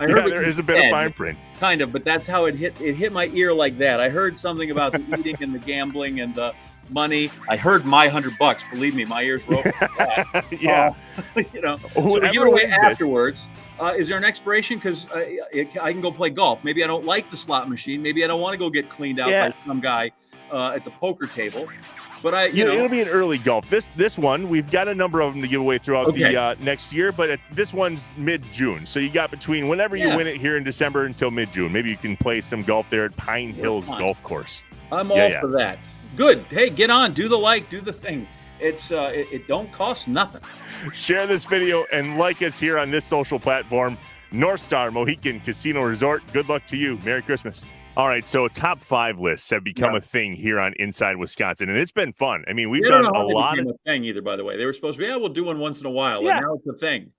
Speaker 2: I heard
Speaker 1: there is a bit of fine print.
Speaker 2: Kind of, but that's how it hit. It hit my ear like that. I heard something about the eating and the gambling and the money. I heard my $100. Believe me, my ears were open for that.
Speaker 1: Yeah.
Speaker 2: So to give it away afterwards. Is there an expiration? Because I can go play golf. Maybe I don't like the slot machine. Maybe I don't want to go get cleaned out by some guy at the poker table. But
Speaker 1: it'll be an early golf. This one, we've got a number of them to give away throughout the next year, but this one's mid-June. So you got between whenever you win it here in December until mid-June. Maybe you can play some golf there at Pine Hills Golf Course.
Speaker 2: I'm all for that. Good. Hey, get on. Do the like. Do the thing. It's it don't cost nothing.
Speaker 1: Share this video and like us here on this social platform, North Star Mohican Casino Resort. Good luck to you. Merry Christmas. All right, so top 5 lists have become a thing here on Inside Wisconsin, and it's been fun. I mean, we've done a lot of
Speaker 2: a thing either. By the way, they were supposed to be, we'll do one once in a while.
Speaker 1: Yeah.
Speaker 2: And now it's a thing.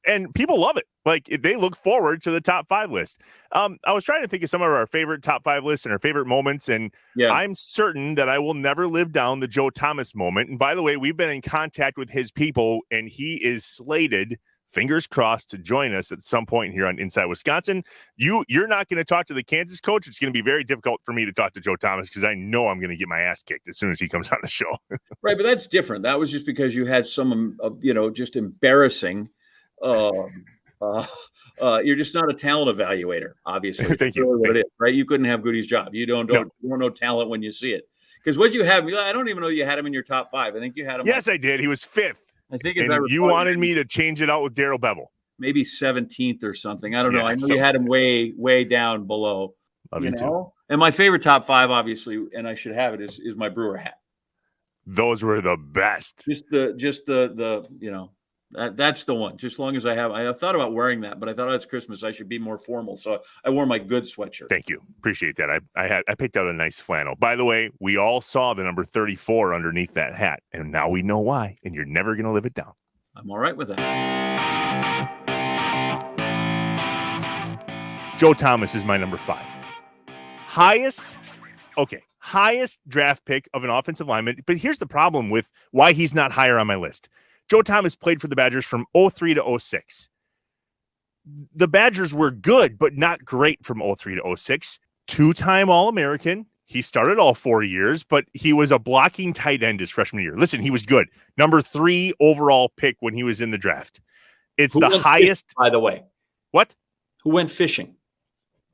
Speaker 1: And people love it. Like, they look forward to the top 5 list. I was trying to think of some of our favorite top 5 lists and our favorite moments, and I'm certain that I will never live down the Joe Thomas moment. And by the way, we've been in contact with his people, and he is slated, fingers crossed, to join us at some point here on Inside Wisconsin. You're not going to talk to the Kansas coach. It's going to be very difficult for me to talk to Joe Thomas because I know I'm going to get my ass kicked as soon as he comes on the show.
Speaker 2: Right, but that's different. That was just because you had some, just embarrassing. You're just not a talent evaluator, obviously.
Speaker 1: Thank you.
Speaker 2: Really what it is, right? You couldn't have Goody's job. You don't know talent when you see it. Because what you have, I don't even know you had him in your top 5. I think you had him.
Speaker 1: Yes, I did. He was 5th.
Speaker 2: I think
Speaker 1: you wanted me to change it out with Darrell Bevel.
Speaker 2: Maybe 17th or something. I don't know. I know you had him way, way down below.
Speaker 1: Love you too.
Speaker 2: And my favorite top 5, obviously, and I should have it, is my Brewer hat.
Speaker 1: Those were the best.
Speaker 2: Just the you know, that's the one. Just as long as I thought about wearing that, but I thought, it's Christmas, I should be more formal. So I wore my good sweatshirt.
Speaker 1: Thank you. Appreciate that. I picked out a nice flannel. By the way, we all saw the number 34 underneath that hat, and now we know why, and you're never going to live it down.
Speaker 2: I'm all right with that.
Speaker 1: Joe Thomas is my number 5. Highest draft pick of an offensive lineman. But here's the problem with why he's not higher on my list. Joe Thomas played for the Badgers from 03 to 06. The Badgers were good, but not great from 03 to 06. 2-time All-American. He started all 4 years, but he was a blocking tight end his freshman year. Listen, he was good. Number 3 overall pick when he was in the draft. It's the highest.
Speaker 2: Fishing, by the way.
Speaker 1: What?
Speaker 2: Who went fishing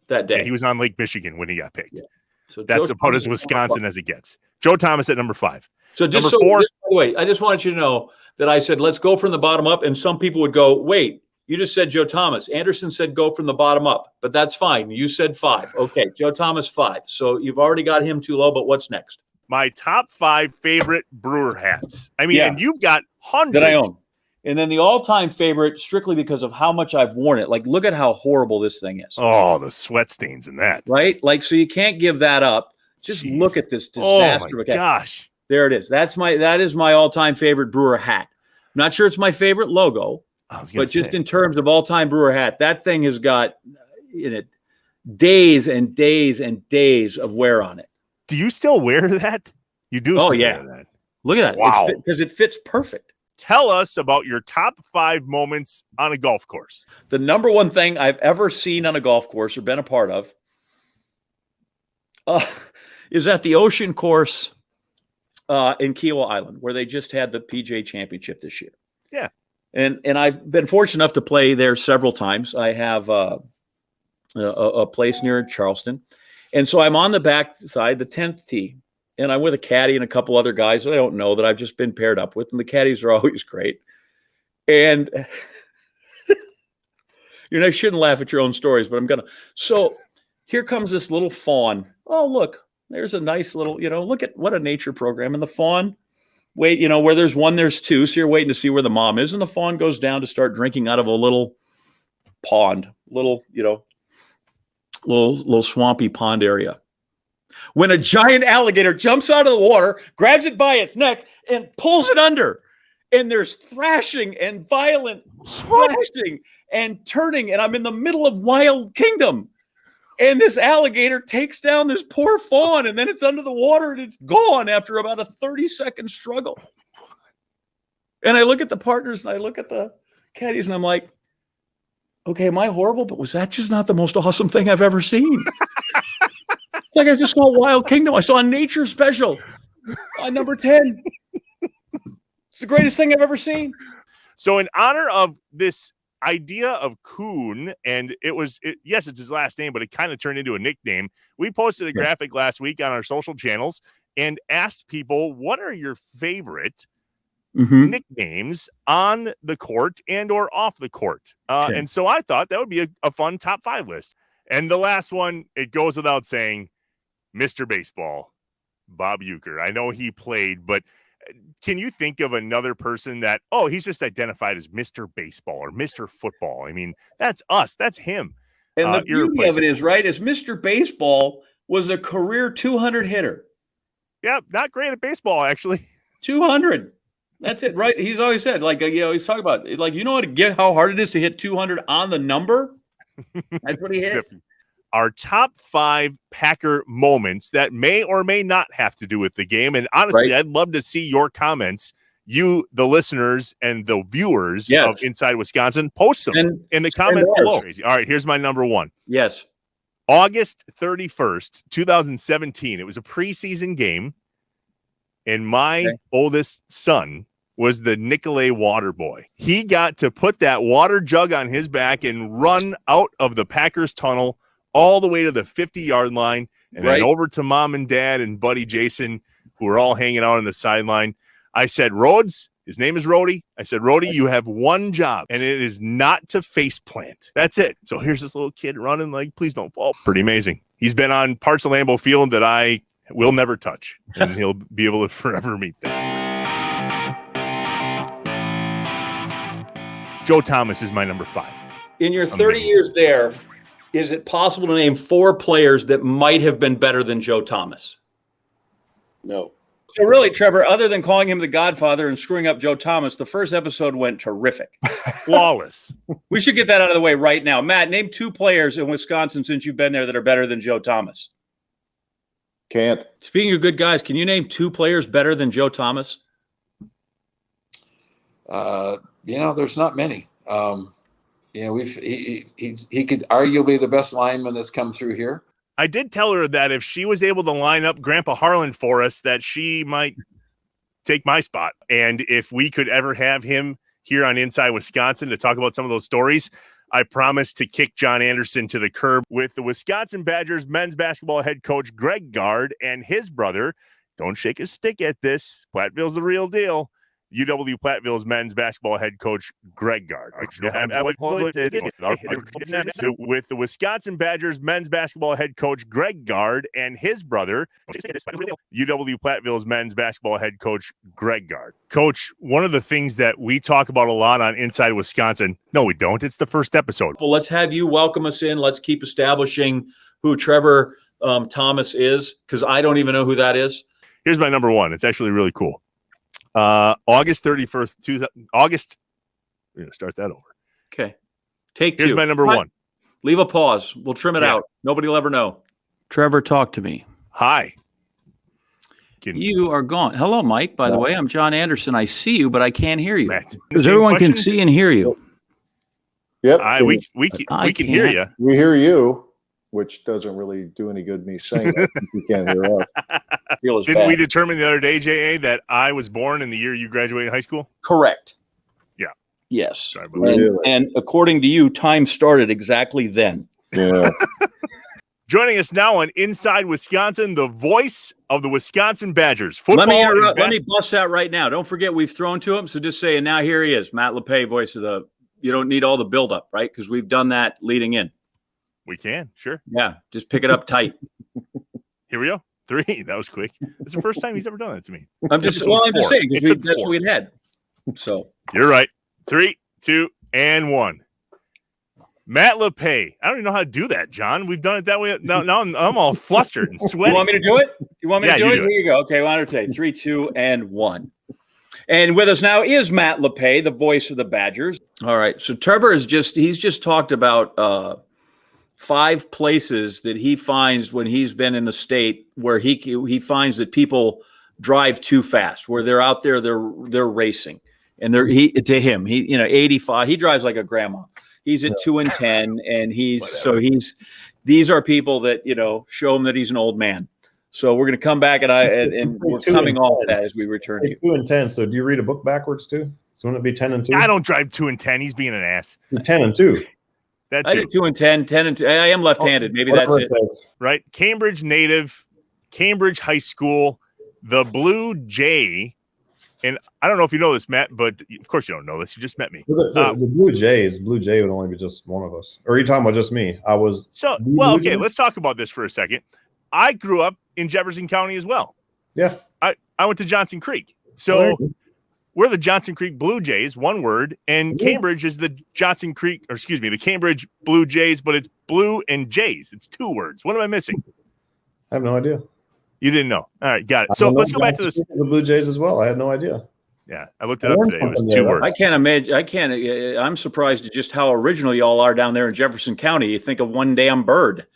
Speaker 2: that day?
Speaker 1: Yeah, he was on Lake Michigan when he got picked.
Speaker 2: Yeah. So
Speaker 1: that's
Speaker 2: Joe
Speaker 1: about
Speaker 2: Thomas
Speaker 1: as Wisconsin as it gets. Joe Thomas at number 5.
Speaker 2: So just
Speaker 1: number 4.
Speaker 2: By the way, I just wanted you to know that I said, let's go from the bottom up. And some people would go, wait, you just said Joe Thomas. Anderson said go from the bottom up, but that's fine. You said 5. Okay, Joe Thomas 5. So you've already got him too low, but what's next?
Speaker 1: My top 5 favorite Brewer hats. I mean, and you've got hundreds.
Speaker 2: That I own. And then the all-time favorite, strictly because of how much I've worn it. Like, look at how horrible this thing is.
Speaker 1: Oh, the sweat stains in that.
Speaker 2: Right? Like, so you can't give that up. Just look at this disaster.
Speaker 1: Oh, my gosh.
Speaker 2: There it is. That is my all-time favorite Brewer hat. I'm not sure it's my favorite logo, but just in terms of all-time Brewer hat, that thing has got in it days and days and days of wear on it.
Speaker 1: Do you still wear that? You do.
Speaker 2: Oh,
Speaker 1: still
Speaker 2: yeah.
Speaker 1: wear that.
Speaker 2: Look at that.
Speaker 1: Wow.
Speaker 2: Because it fits perfect.
Speaker 1: Tell us about your top 5 moments on a golf course.
Speaker 2: The number one thing I've ever seen on a golf course or been a part of is at the Ocean Course in Kiowa Island, where they just had the PGA Championship this year.
Speaker 1: Yeah.
Speaker 2: And I've been fortunate enough to play there several times. I have a place near Charleston. And so I'm on the back side, the 10th tee. And I'm with a caddy and a couple other guys that I don't know that I've just been paired up with. And the caddies are always great. And I shouldn't laugh at your own stories, but I'm going to. So here comes this little fawn. Oh, look, there's a nice little, look at what a nature program. And the fawn, wait, where there's one, there's two. So you're waiting to see where the mom is. And the fawn goes down to start drinking out of a little pond, little swampy pond area. When a giant alligator jumps out of the water, grabs it by its neck, and pulls it under. And there's thrashing and violent splashing and turning. And I'm in the middle of Wild Kingdom. And this alligator takes down this poor fawn, and then it's under the water, and it's gone after about a 30-second struggle. And I look at the partners, and I look at the caddies, and I'm like, okay, am I horrible? But was that just not the most awesome thing I've ever seen? Like, I just saw Wild Kingdom. I saw a nature special on number 10. It's the greatest thing I've ever seen.
Speaker 1: So in honor of this idea of Kuhn, and yes, it's his last name, but it kind of turned into a nickname. We posted a graphic last week on our social channels and asked people, what are your favorite nicknames on the court and or off the court? And so I thought that would be a fun top 5 list. And the last one, it goes without saying, Mr. Baseball, Bob Uecker. I know he played, but can you think of another person that, he's just identified as Mr. Baseball or Mr. Football? I mean, that's us. That's him.
Speaker 2: And the beauty of it is, right, is Mr. Baseball was a career 200 hitter.
Speaker 1: Yeah, not great at baseball, actually.
Speaker 2: 200. That's it, right? He's always said, like, he's talking about, like, how hard it is to hit 200 on the number? That's what he hit.
Speaker 1: Our top 5 Packer moments that may or may not have to do with the game. And honestly, I'd love to see your comments. You, the listeners and the viewers of Inside Wisconsin, post them in the comments below. All right, here's my number 1.
Speaker 2: Yes.
Speaker 1: August 31st, 2017. It was a preseason game. And my oldest son was the Nicolay water boy. He got to put that water jug on his back and run out of the Packers tunnel all the way to the 50-yard line and then over to mom and dad and buddy Jason, who were all hanging out on the sideline. I said, Rhodes, his name is Rhodey. I said, Rhodey, you have one job, and it is not to face plant. That's it. So here's this little kid running like, please don't fall. Pretty amazing. He's been on parts of Lambeau Field that I will never touch, and he'll be able to forever meet them. Joe Thomas is my number 5.
Speaker 2: In your 30 years there, is it possible to name 4 players that might have been better than Joe Thomas?
Speaker 5: No.
Speaker 2: So really, Trevor, other than calling him the Godfather and screwing up Joe Thomas, the first episode went terrific.
Speaker 1: Flawless.
Speaker 2: We should get that out of the way right now. Matt, name 2 players in Wisconsin since you've been there that are better than Joe Thomas.
Speaker 9: Can't.
Speaker 2: Speaking of good guys, can you name 2 players better than Joe Thomas?
Speaker 15: There's not many. He could arguably the best lineman that's come through here.
Speaker 1: I did tell her that if she was able to line up Grandpa Harlan for us, that she might take my spot. And if we could ever have him here on Inside Wisconsin to talk about some of those stories, I promise to kick John Anderson to the curb with the Wisconsin Badgers men's basketball head coach Greg Gard and his brother. Don't shake his stick at this. Platteville's the real deal. UW Platteville's men's basketball head coach Greg Gard. With the Wisconsin Badgers men's basketball head coach Greg Gard and his brother, UW Platteville's men's basketball head coach Greg Gard. Coach, one of the things that we talk about a lot on Inside Wisconsin, no, we don't. It's the first episode.
Speaker 2: Well, let's have you welcome us in. Let's keep establishing who Trevor Thomas is, because I don't even know who that is.
Speaker 1: Here's my number 1. It's actually really cool. August 31st, August. We're going to start that over.
Speaker 2: Okay. Take 2.
Speaker 1: Here's my number 1.
Speaker 2: Leave a pause. We'll trim it out. Nobody will ever know. Trevor, talk to me.
Speaker 1: Hi.
Speaker 2: You are gone. Hello, Mike. By the way, I'm John Anderson. I see you, but I can't hear you.
Speaker 1: Because
Speaker 2: everyone can see and hear you.
Speaker 9: Yep.
Speaker 1: We can hear you.
Speaker 9: We hear you, which doesn't really do any good me saying that. You can't hear us.
Speaker 1: Didn't we determine the other day, J.A., that I was born in the year you graduated high school?
Speaker 2: Correct.
Speaker 1: Yeah.
Speaker 2: Yes. And according to you, time started exactly then.
Speaker 9: Yeah.
Speaker 1: Joining us now on Inside Wisconsin, the voice of the Wisconsin Badgers. Football.
Speaker 2: Let me bust that right now. Don't forget we've thrown to him. So just say, and now here he is, Matt Lepay, voice of the. You don't need all the buildup, right? Because we've done that leading in.
Speaker 1: We can, sure.
Speaker 2: Yeah, just pick it up tight.
Speaker 1: Here we go. 3. That was quick. It's the first time he's ever done that to me.
Speaker 2: I'm just saying that's what we had. So
Speaker 1: you're right. 3, 2, and 1. Matt Lepay. I don't even know how to do that, John. We've done it that way. Now I'm all flustered and sweaty.
Speaker 2: You want me to do it? You want me to do it?
Speaker 1: Do
Speaker 2: Here you go. Okay, well, take 3, 2, and 1. And with us now is Matt Lepay, the voice of the Badgers. All right. So Trevor he's just talked about 5 places that he finds when he's been in the state where he finds that people drive too fast, where they're out there, they're racing, and he 85. He drives like a grandma. He's at 2 and 10, and these are people that show him that he's an old man. So we're going to come back and we're coming off that as we return to you.
Speaker 19: 2 and 10. So do you read a book backwards too? So wouldn't it be 10 and 2?
Speaker 1: I don't drive 2 and 10. He's being an ass.
Speaker 19: 10 and 2.
Speaker 1: I
Speaker 2: did 2 and 10, 10 and 2. I am left-handed. Maybe that's it.
Speaker 1: Right. Cambridge native, Cambridge High School, the Blue Jay. And I don't know if you know this, Matt, but of course you don't know this. You just met me.
Speaker 19: The Blue Jay would only be just one of us. Or are you talking about just me? Okay,
Speaker 1: let's talk about this for a second. I grew up in Jefferson County as well.
Speaker 19: Yeah.
Speaker 1: I went to Johnson Creek. So we're the Johnson Creek Blue Jays, one word, and Cambridge is the the Cambridge Blue Jays, but it's Blue and Jays. It's 2 words. What am I missing?
Speaker 19: I have no idea.
Speaker 1: You didn't know. All right, got it. So let's go back to this.
Speaker 19: The Blue Jays as well. I had no idea.
Speaker 1: Yeah, I looked it up today. It was 2 words.
Speaker 2: I can't imagine. I'm surprised at just how original y'all are down there in Jefferson County. You think of one damn bird.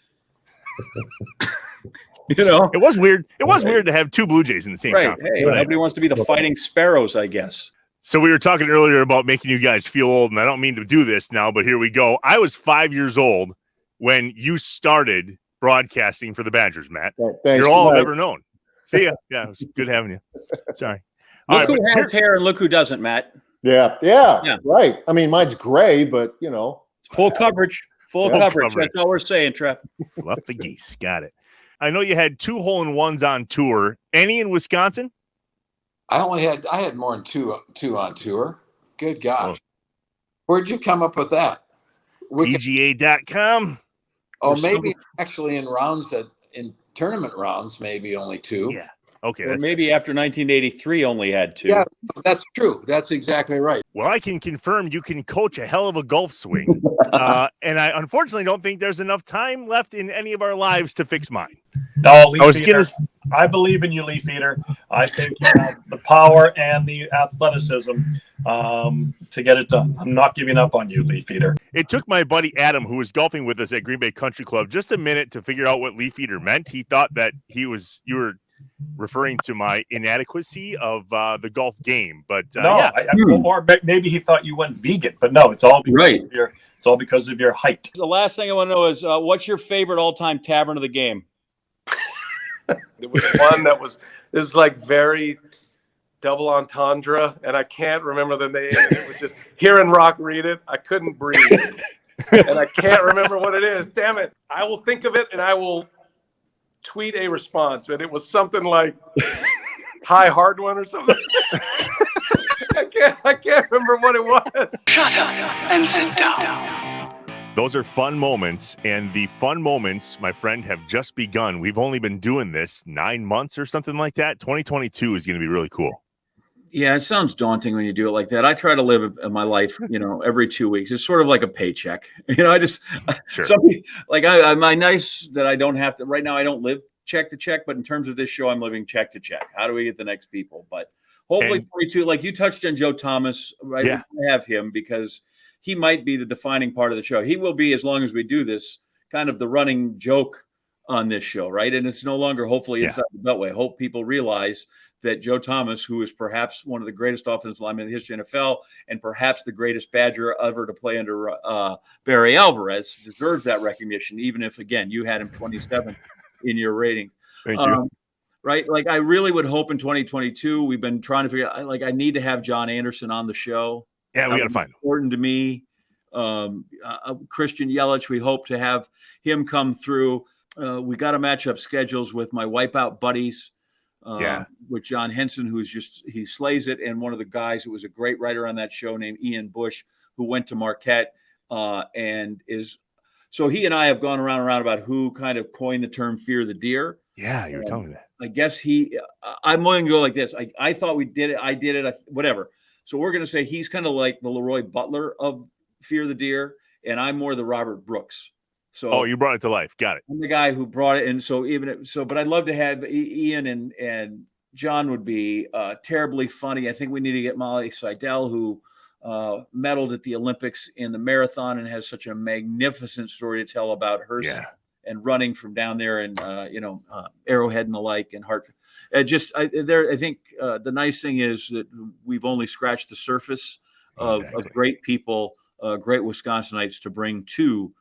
Speaker 1: It was weird. It was weird to have 2 Blue Jays in the same conference.
Speaker 2: Hey, nobody wants to be the Fighting Sparrows, I guess.
Speaker 1: So we were talking earlier about making you guys feel old, and I don't mean to do this now, but here we go. I was 5 years old when you started broadcasting for the Badgers, Matt. You're all I've ever known. See ya. Yeah, it was good having you. Sorry.
Speaker 2: Look who has hair and look who doesn't, Matt.
Speaker 9: Yeah, right. I mean, mine's gray, but
Speaker 2: full coverage. Full coverage. That's all we're saying, Trev.
Speaker 1: Fluff the geese. Got it. I know you had 2 hole-in-ones on tour. Any in Wisconsin?
Speaker 15: I had more than two on tour. Good gosh. Where'd you come up with that?
Speaker 1: PGA.com.
Speaker 15: Oh, maybe actually in tournament rounds, maybe only 2.
Speaker 1: Yeah. Okay.
Speaker 2: Or maybe after 1983 only had 2.
Speaker 15: Yeah, that's true. That's exactly right.
Speaker 1: Well, I can confirm you can coach a hell of a golf swing. And I unfortunately don't think there's enough time left in any of our lives to fix mine.
Speaker 21: No, Leaf Eater. I believe in you, Leaf Eater. I think you have the power and the athleticism to get it done. I'm not giving up on you, Leaf Eater.
Speaker 1: It took my buddy Adam, who was golfing with us at Green Bay Country Club, just a minute to figure out what Leaf Eater meant. He thought that you were referring to my inadequacy of the golf game, but
Speaker 21: no,
Speaker 1: yeah.
Speaker 21: Or maybe he thought you went vegan, but no, it's all because of your height.
Speaker 2: The last thing I want to know is what's your favorite all-time tavern of the game?
Speaker 10: There was one that was like very double entendre, and I can't remember the name. And it was just hearing Rock read it, I couldn't breathe, and I can't remember what it is. Damn it! I will think of it, and I will tweet a response. But it was something like "High Hard One" or something. I can't remember what it was.
Speaker 3: Shut up and sit down.
Speaker 1: Those are fun moments, and the fun moments, my friend, have just begun. We've only been doing this 9 months or something like that. 2022 is going to be really cool.
Speaker 2: Yeah, it sounds daunting when you do it like that. I try to live my life, every 2 weeks. It's sort of like a paycheck. I just
Speaker 1: sure.
Speaker 2: I'm nice that I don't have to. Right now, I don't live check to check, but in terms of this show, I'm living check to check. How do we get the next people? But hopefully, 22. Like you touched on Joe Thomas, right?
Speaker 1: Yeah.
Speaker 2: I have him because he might be the defining part of the show. He will be, as long as we do this, kind of the running joke on this show, right? And it's no longer hopefully inside the Beltway. I hope people realize that Joe Thomas, who is perhaps one of the greatest offensive linemen in the history of the NFL and perhaps the greatest Badger ever to play under Barry Alvarez, deserves that recognition, even if, again, you had him 27th in your rating.
Speaker 1: Thank you.
Speaker 2: Right? Like, I really would hope in 2022, we've been trying to figure out, I need to have John Anderson on the show.
Speaker 1: Yeah, we got to find him.
Speaker 2: Important to me. Christian Yelich, we hope to have him come through. We got to match up schedules with my Wipeout buddies. With John Henson, he slays it. And one of the guys who was a great writer on that show named Ian Bush, who went to Marquette so he and I have gone around and around about who kind of coined the term fear the deer.
Speaker 1: Yeah, you were telling me that.
Speaker 2: I guess I'm willing to go like this. I thought we did it. I did it. Whatever. So we're going to say he's kind of like the Leroy Butler of Fear the Deer, and I'm more the Robert Brooks. So
Speaker 1: you brought it to life. Got it.
Speaker 2: I'm the guy who brought it. And so but I'd love to have Ian and John would be terribly funny. I think we need to get Molly Seidel, who medaled at the Olympics in the marathon and has such a magnificent story to tell about her and running from down there and, Arrowhead and the like and Hartford. I think the nice thing is that we've only scratched the surface of great people, great Wisconsinites to bring to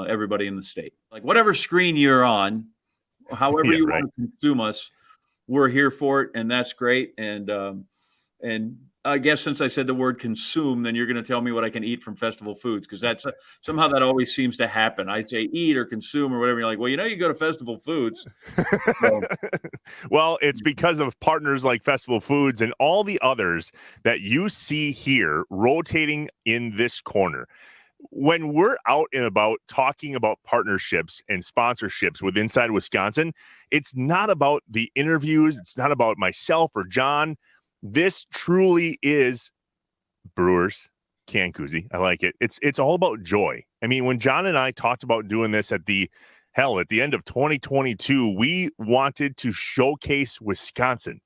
Speaker 2: everybody in the state. Like whatever screen you're on, however you want to consume us, we're here for it, and that's great. And I guess since I said the word consume, then you're going to tell me what I can eat from Festival Foods, because that's somehow that always seems to happen. I say eat or consume or whatever. You're like, well, you go to Festival Foods. So.
Speaker 1: Well, it's because of partners like Festival Foods and all the others that you see here rotating in this corner. When we're out and about talking about partnerships and sponsorships with Inside Wisconsin, it's not about the interviews. It's not about myself or John. This truly is Brewers Can Koozie. I like it. It's all about joy. I mean, when John and I talked about doing this at the end of 2022, we wanted to showcase Wisconsin,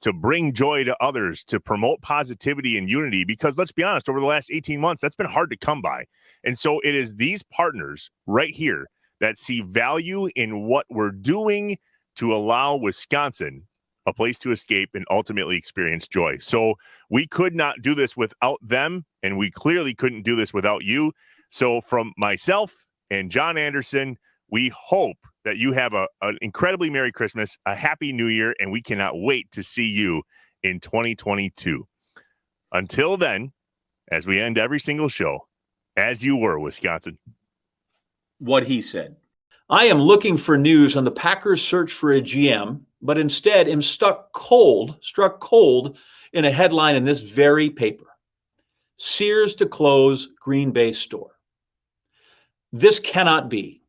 Speaker 1: to bring joy to others, to promote positivity and unity, because let's be honest, over the last 18 months, that's been hard to come by. And so it is these partners right here that see value in what we're doing to allow Wisconsin a place to escape and ultimately experience joy. So we could not do this without them, and we clearly couldn't do this without you. So from myself and John Anderson, we hope that you have an incredibly Merry Christmas, a Happy New Year, and we cannot wait to see you in 2022. Until then, as we end every single show, as you were, Wisconsin.
Speaker 2: What he said. I am looking for news on the Packers' search for a GM, but instead am struck cold in a headline in this very paper. Sears to close Green Bay store. This cannot be.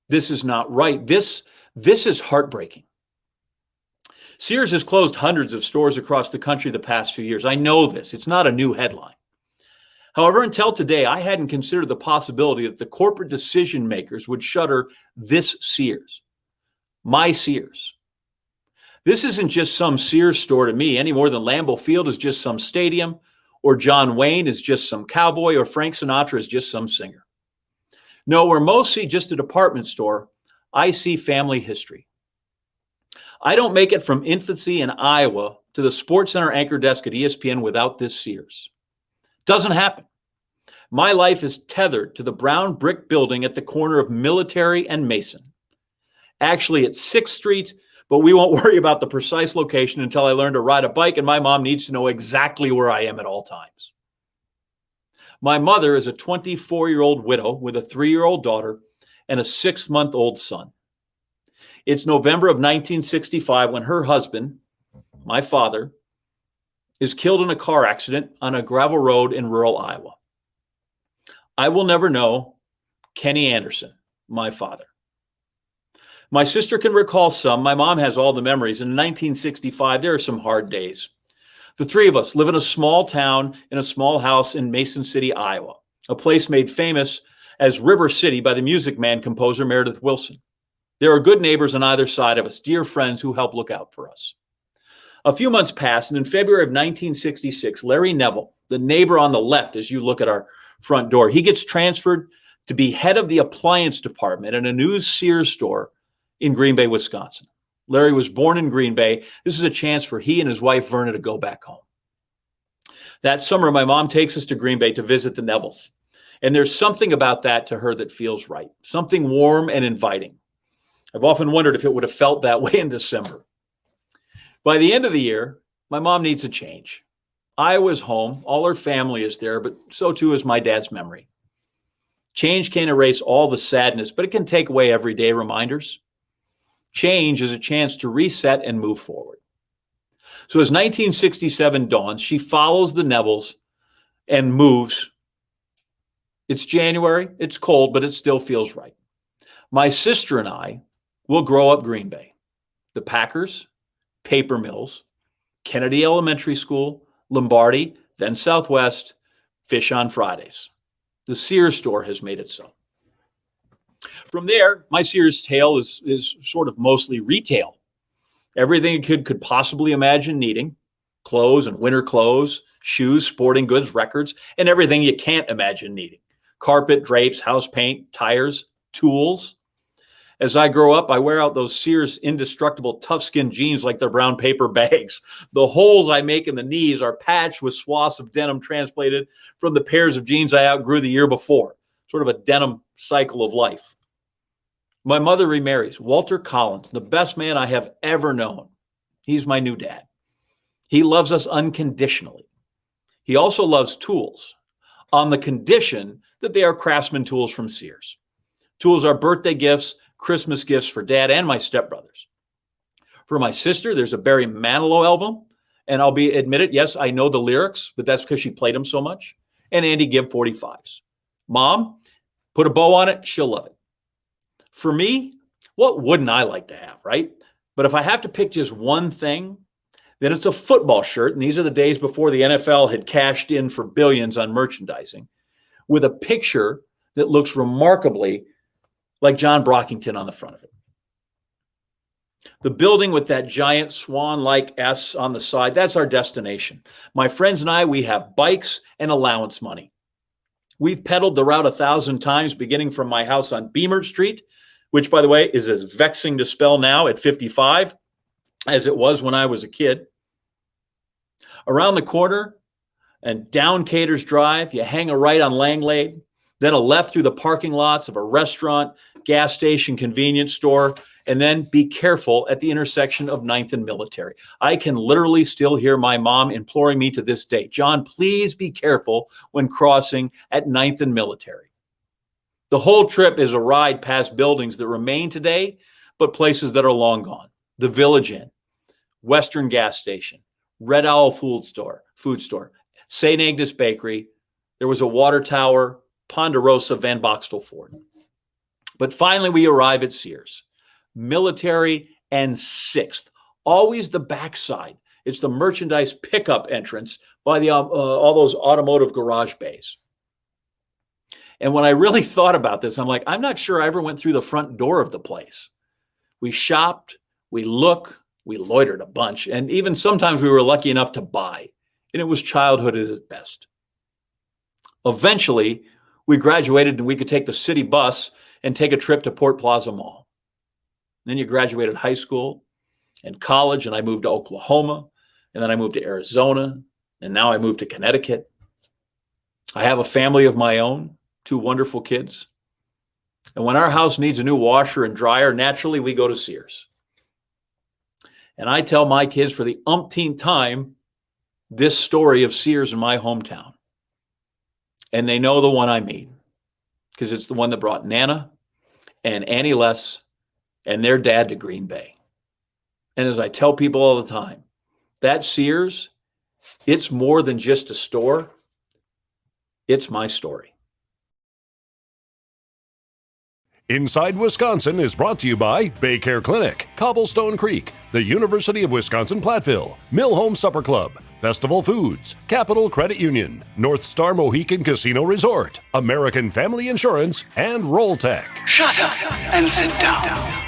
Speaker 2: This is not right. This is heartbreaking. Sears has closed hundreds of stores across the country the past few years. I know this. It's not a new headline. However, until today, I hadn't considered the possibility that the corporate decision makers would shutter this Sears, my Sears. This isn't just some Sears store to me any more than Lambeau Field is just some stadium, or John Wayne is just some cowboy, or Frank Sinatra is just some singer. No, where most see just a department store, I see family history. I don't make it from infancy in Iowa to the Sports Center anchor desk at ESPN without this Sears. Doesn't happen. My life is tethered to the brown brick building at the corner of Military and Mason. Actually, it's 6th Street, but we won't worry about the precise location until I learn to ride a bike, and my mom needs to know exactly where I am at all times. My mother is a 24-year-old widow with a 3-year-old daughter and a 6-month-old son. It's November of 1965 when her husband, my father, is killed in a car accident on a gravel road in rural Iowa. I will never know Kenny Anderson, my father. My sister can recall some. My mom has all the memories. In 1965, there are some hard days. The three of us live in a small town in a small house in Mason City, Iowa, a place made famous as River City by the Music Man composer Meredith Willson. There are good neighbors on either side of us, dear friends who help look out for us. A few months passed, and in February of 1966, Larry Neville, the neighbor on the left as you look at our front door, he gets transferred to be head of the appliance department at a new Sears store in Green Bay, Wisconsin. Larry was born in Green Bay. This is a chance for he and his wife, Verna, to go back home. That summer, my mom takes us to Green Bay to visit the Nevilles. And there's something about that to her that feels right, something warm and inviting. I've often wondered if it would have felt that way in December. By the end of the year, my mom needs a change. Iowa's home. All her family is there, but so too is my dad's memory. Change can't erase all the sadness, but it can take away everyday reminders. Change is a chance to reset and move forward. So as 1967 dawns, she follows the Nevilles and moves. It's January, it's cold, but it still feels right. My sister and I will grow up Green Bay. The Packers, paper mills, Kennedy Elementary School, Lombardi, then Southwest, fish on Fridays. The Sears store has made it so. From there, my Sears tale is sort of mostly retail. Everything a kid could possibly imagine needing, clothes and winter clothes, shoes, sporting goods, records, and everything you can't imagine needing. Carpet, drapes, house paint, tires, tools. As I grow up, I wear out those Sears indestructible tough-skin jeans like they're brown paper bags. The holes I make in the knees are patched with swaths of denim transplanted from the pairs of jeans I outgrew the year before. Sort of a denim cycle of life. My mother remarries Walter Collins, the best man I have ever known. He's my new dad. He loves us unconditionally. He also loves tools on the condition that they are Craftsman tools from Sears. Tools are birthday gifts, Christmas gifts for dad and my stepbrothers. For my sister, there's a Barry Manilow album, and I'll be admitted, yes, I know the lyrics, but that's because she played them so much, and Andy Gibb 45s. Mom, put a bow on it, she'll love it. For me, what wouldn't I like to have, right? But if I have to pick just one thing, then it's a football shirt, and these are the days before the NFL had cashed in for billions on merchandising, with a picture that looks remarkably like John Brockington on the front of it. The building with that giant swan-like S on the side, that's our destination. My friends and I, we have bikes and allowance money. We've pedaled the route 1,000 times, beginning from my house on Beamer Street, which, by the way, is as vexing to spell now at 55 as it was when I was a kid. Around the corner and down Caters Drive, you hang a right on Langlade, then a left through the parking lots of a restaurant, gas station, convenience store, and then be careful at the intersection of 9th and Military. I can literally still hear my mom imploring me to this day, John, please be careful when crossing at 9th and Military. The whole trip is a ride past buildings that remain today, but places that are long gone. The Village Inn, Western Gas Station, Red Owl Food Store, St. Agnes Bakery. There was a water tower, Ponderosa, Van Boxtel Ford. But finally, we arrive at Sears. Military and 6th. Always the backside. It's the merchandise pickup entrance by the all those automotive garage bays. And when I really thought about this, I'm like, I'm not sure I ever went through the front door of the place. We shopped, we looked, we loitered a bunch, and even sometimes we were lucky enough to buy. And it was childhood at its best. Eventually, we graduated and we could take the city bus and take a trip to Port Plaza Mall. Then you graduated high school and college, and I moved to Oklahoma, and then I moved to Arizona, and now I moved to Connecticut. I have a family of my own, 2 wonderful kids. And when our house needs a new washer and dryer, naturally we go to Sears. And I tell my kids for the umpteenth time this story of Sears in my hometown. And they know the one I mean, because it's the one that brought Nana and Annie Les and their dad to Green Bay. And as I tell people all the time, that Sears, it's more than just a store. It's my story.
Speaker 4: Inside Wisconsin is brought to you by Baycare Clinic, Cobblestone Creek, the University of Wisconsin-Platteville, Mill Home Supper Club, Festival Foods, Capital Credit Union, North Star Mohican Casino Resort, American Family Insurance, and Roll Tech.
Speaker 3: Shut up and sit down.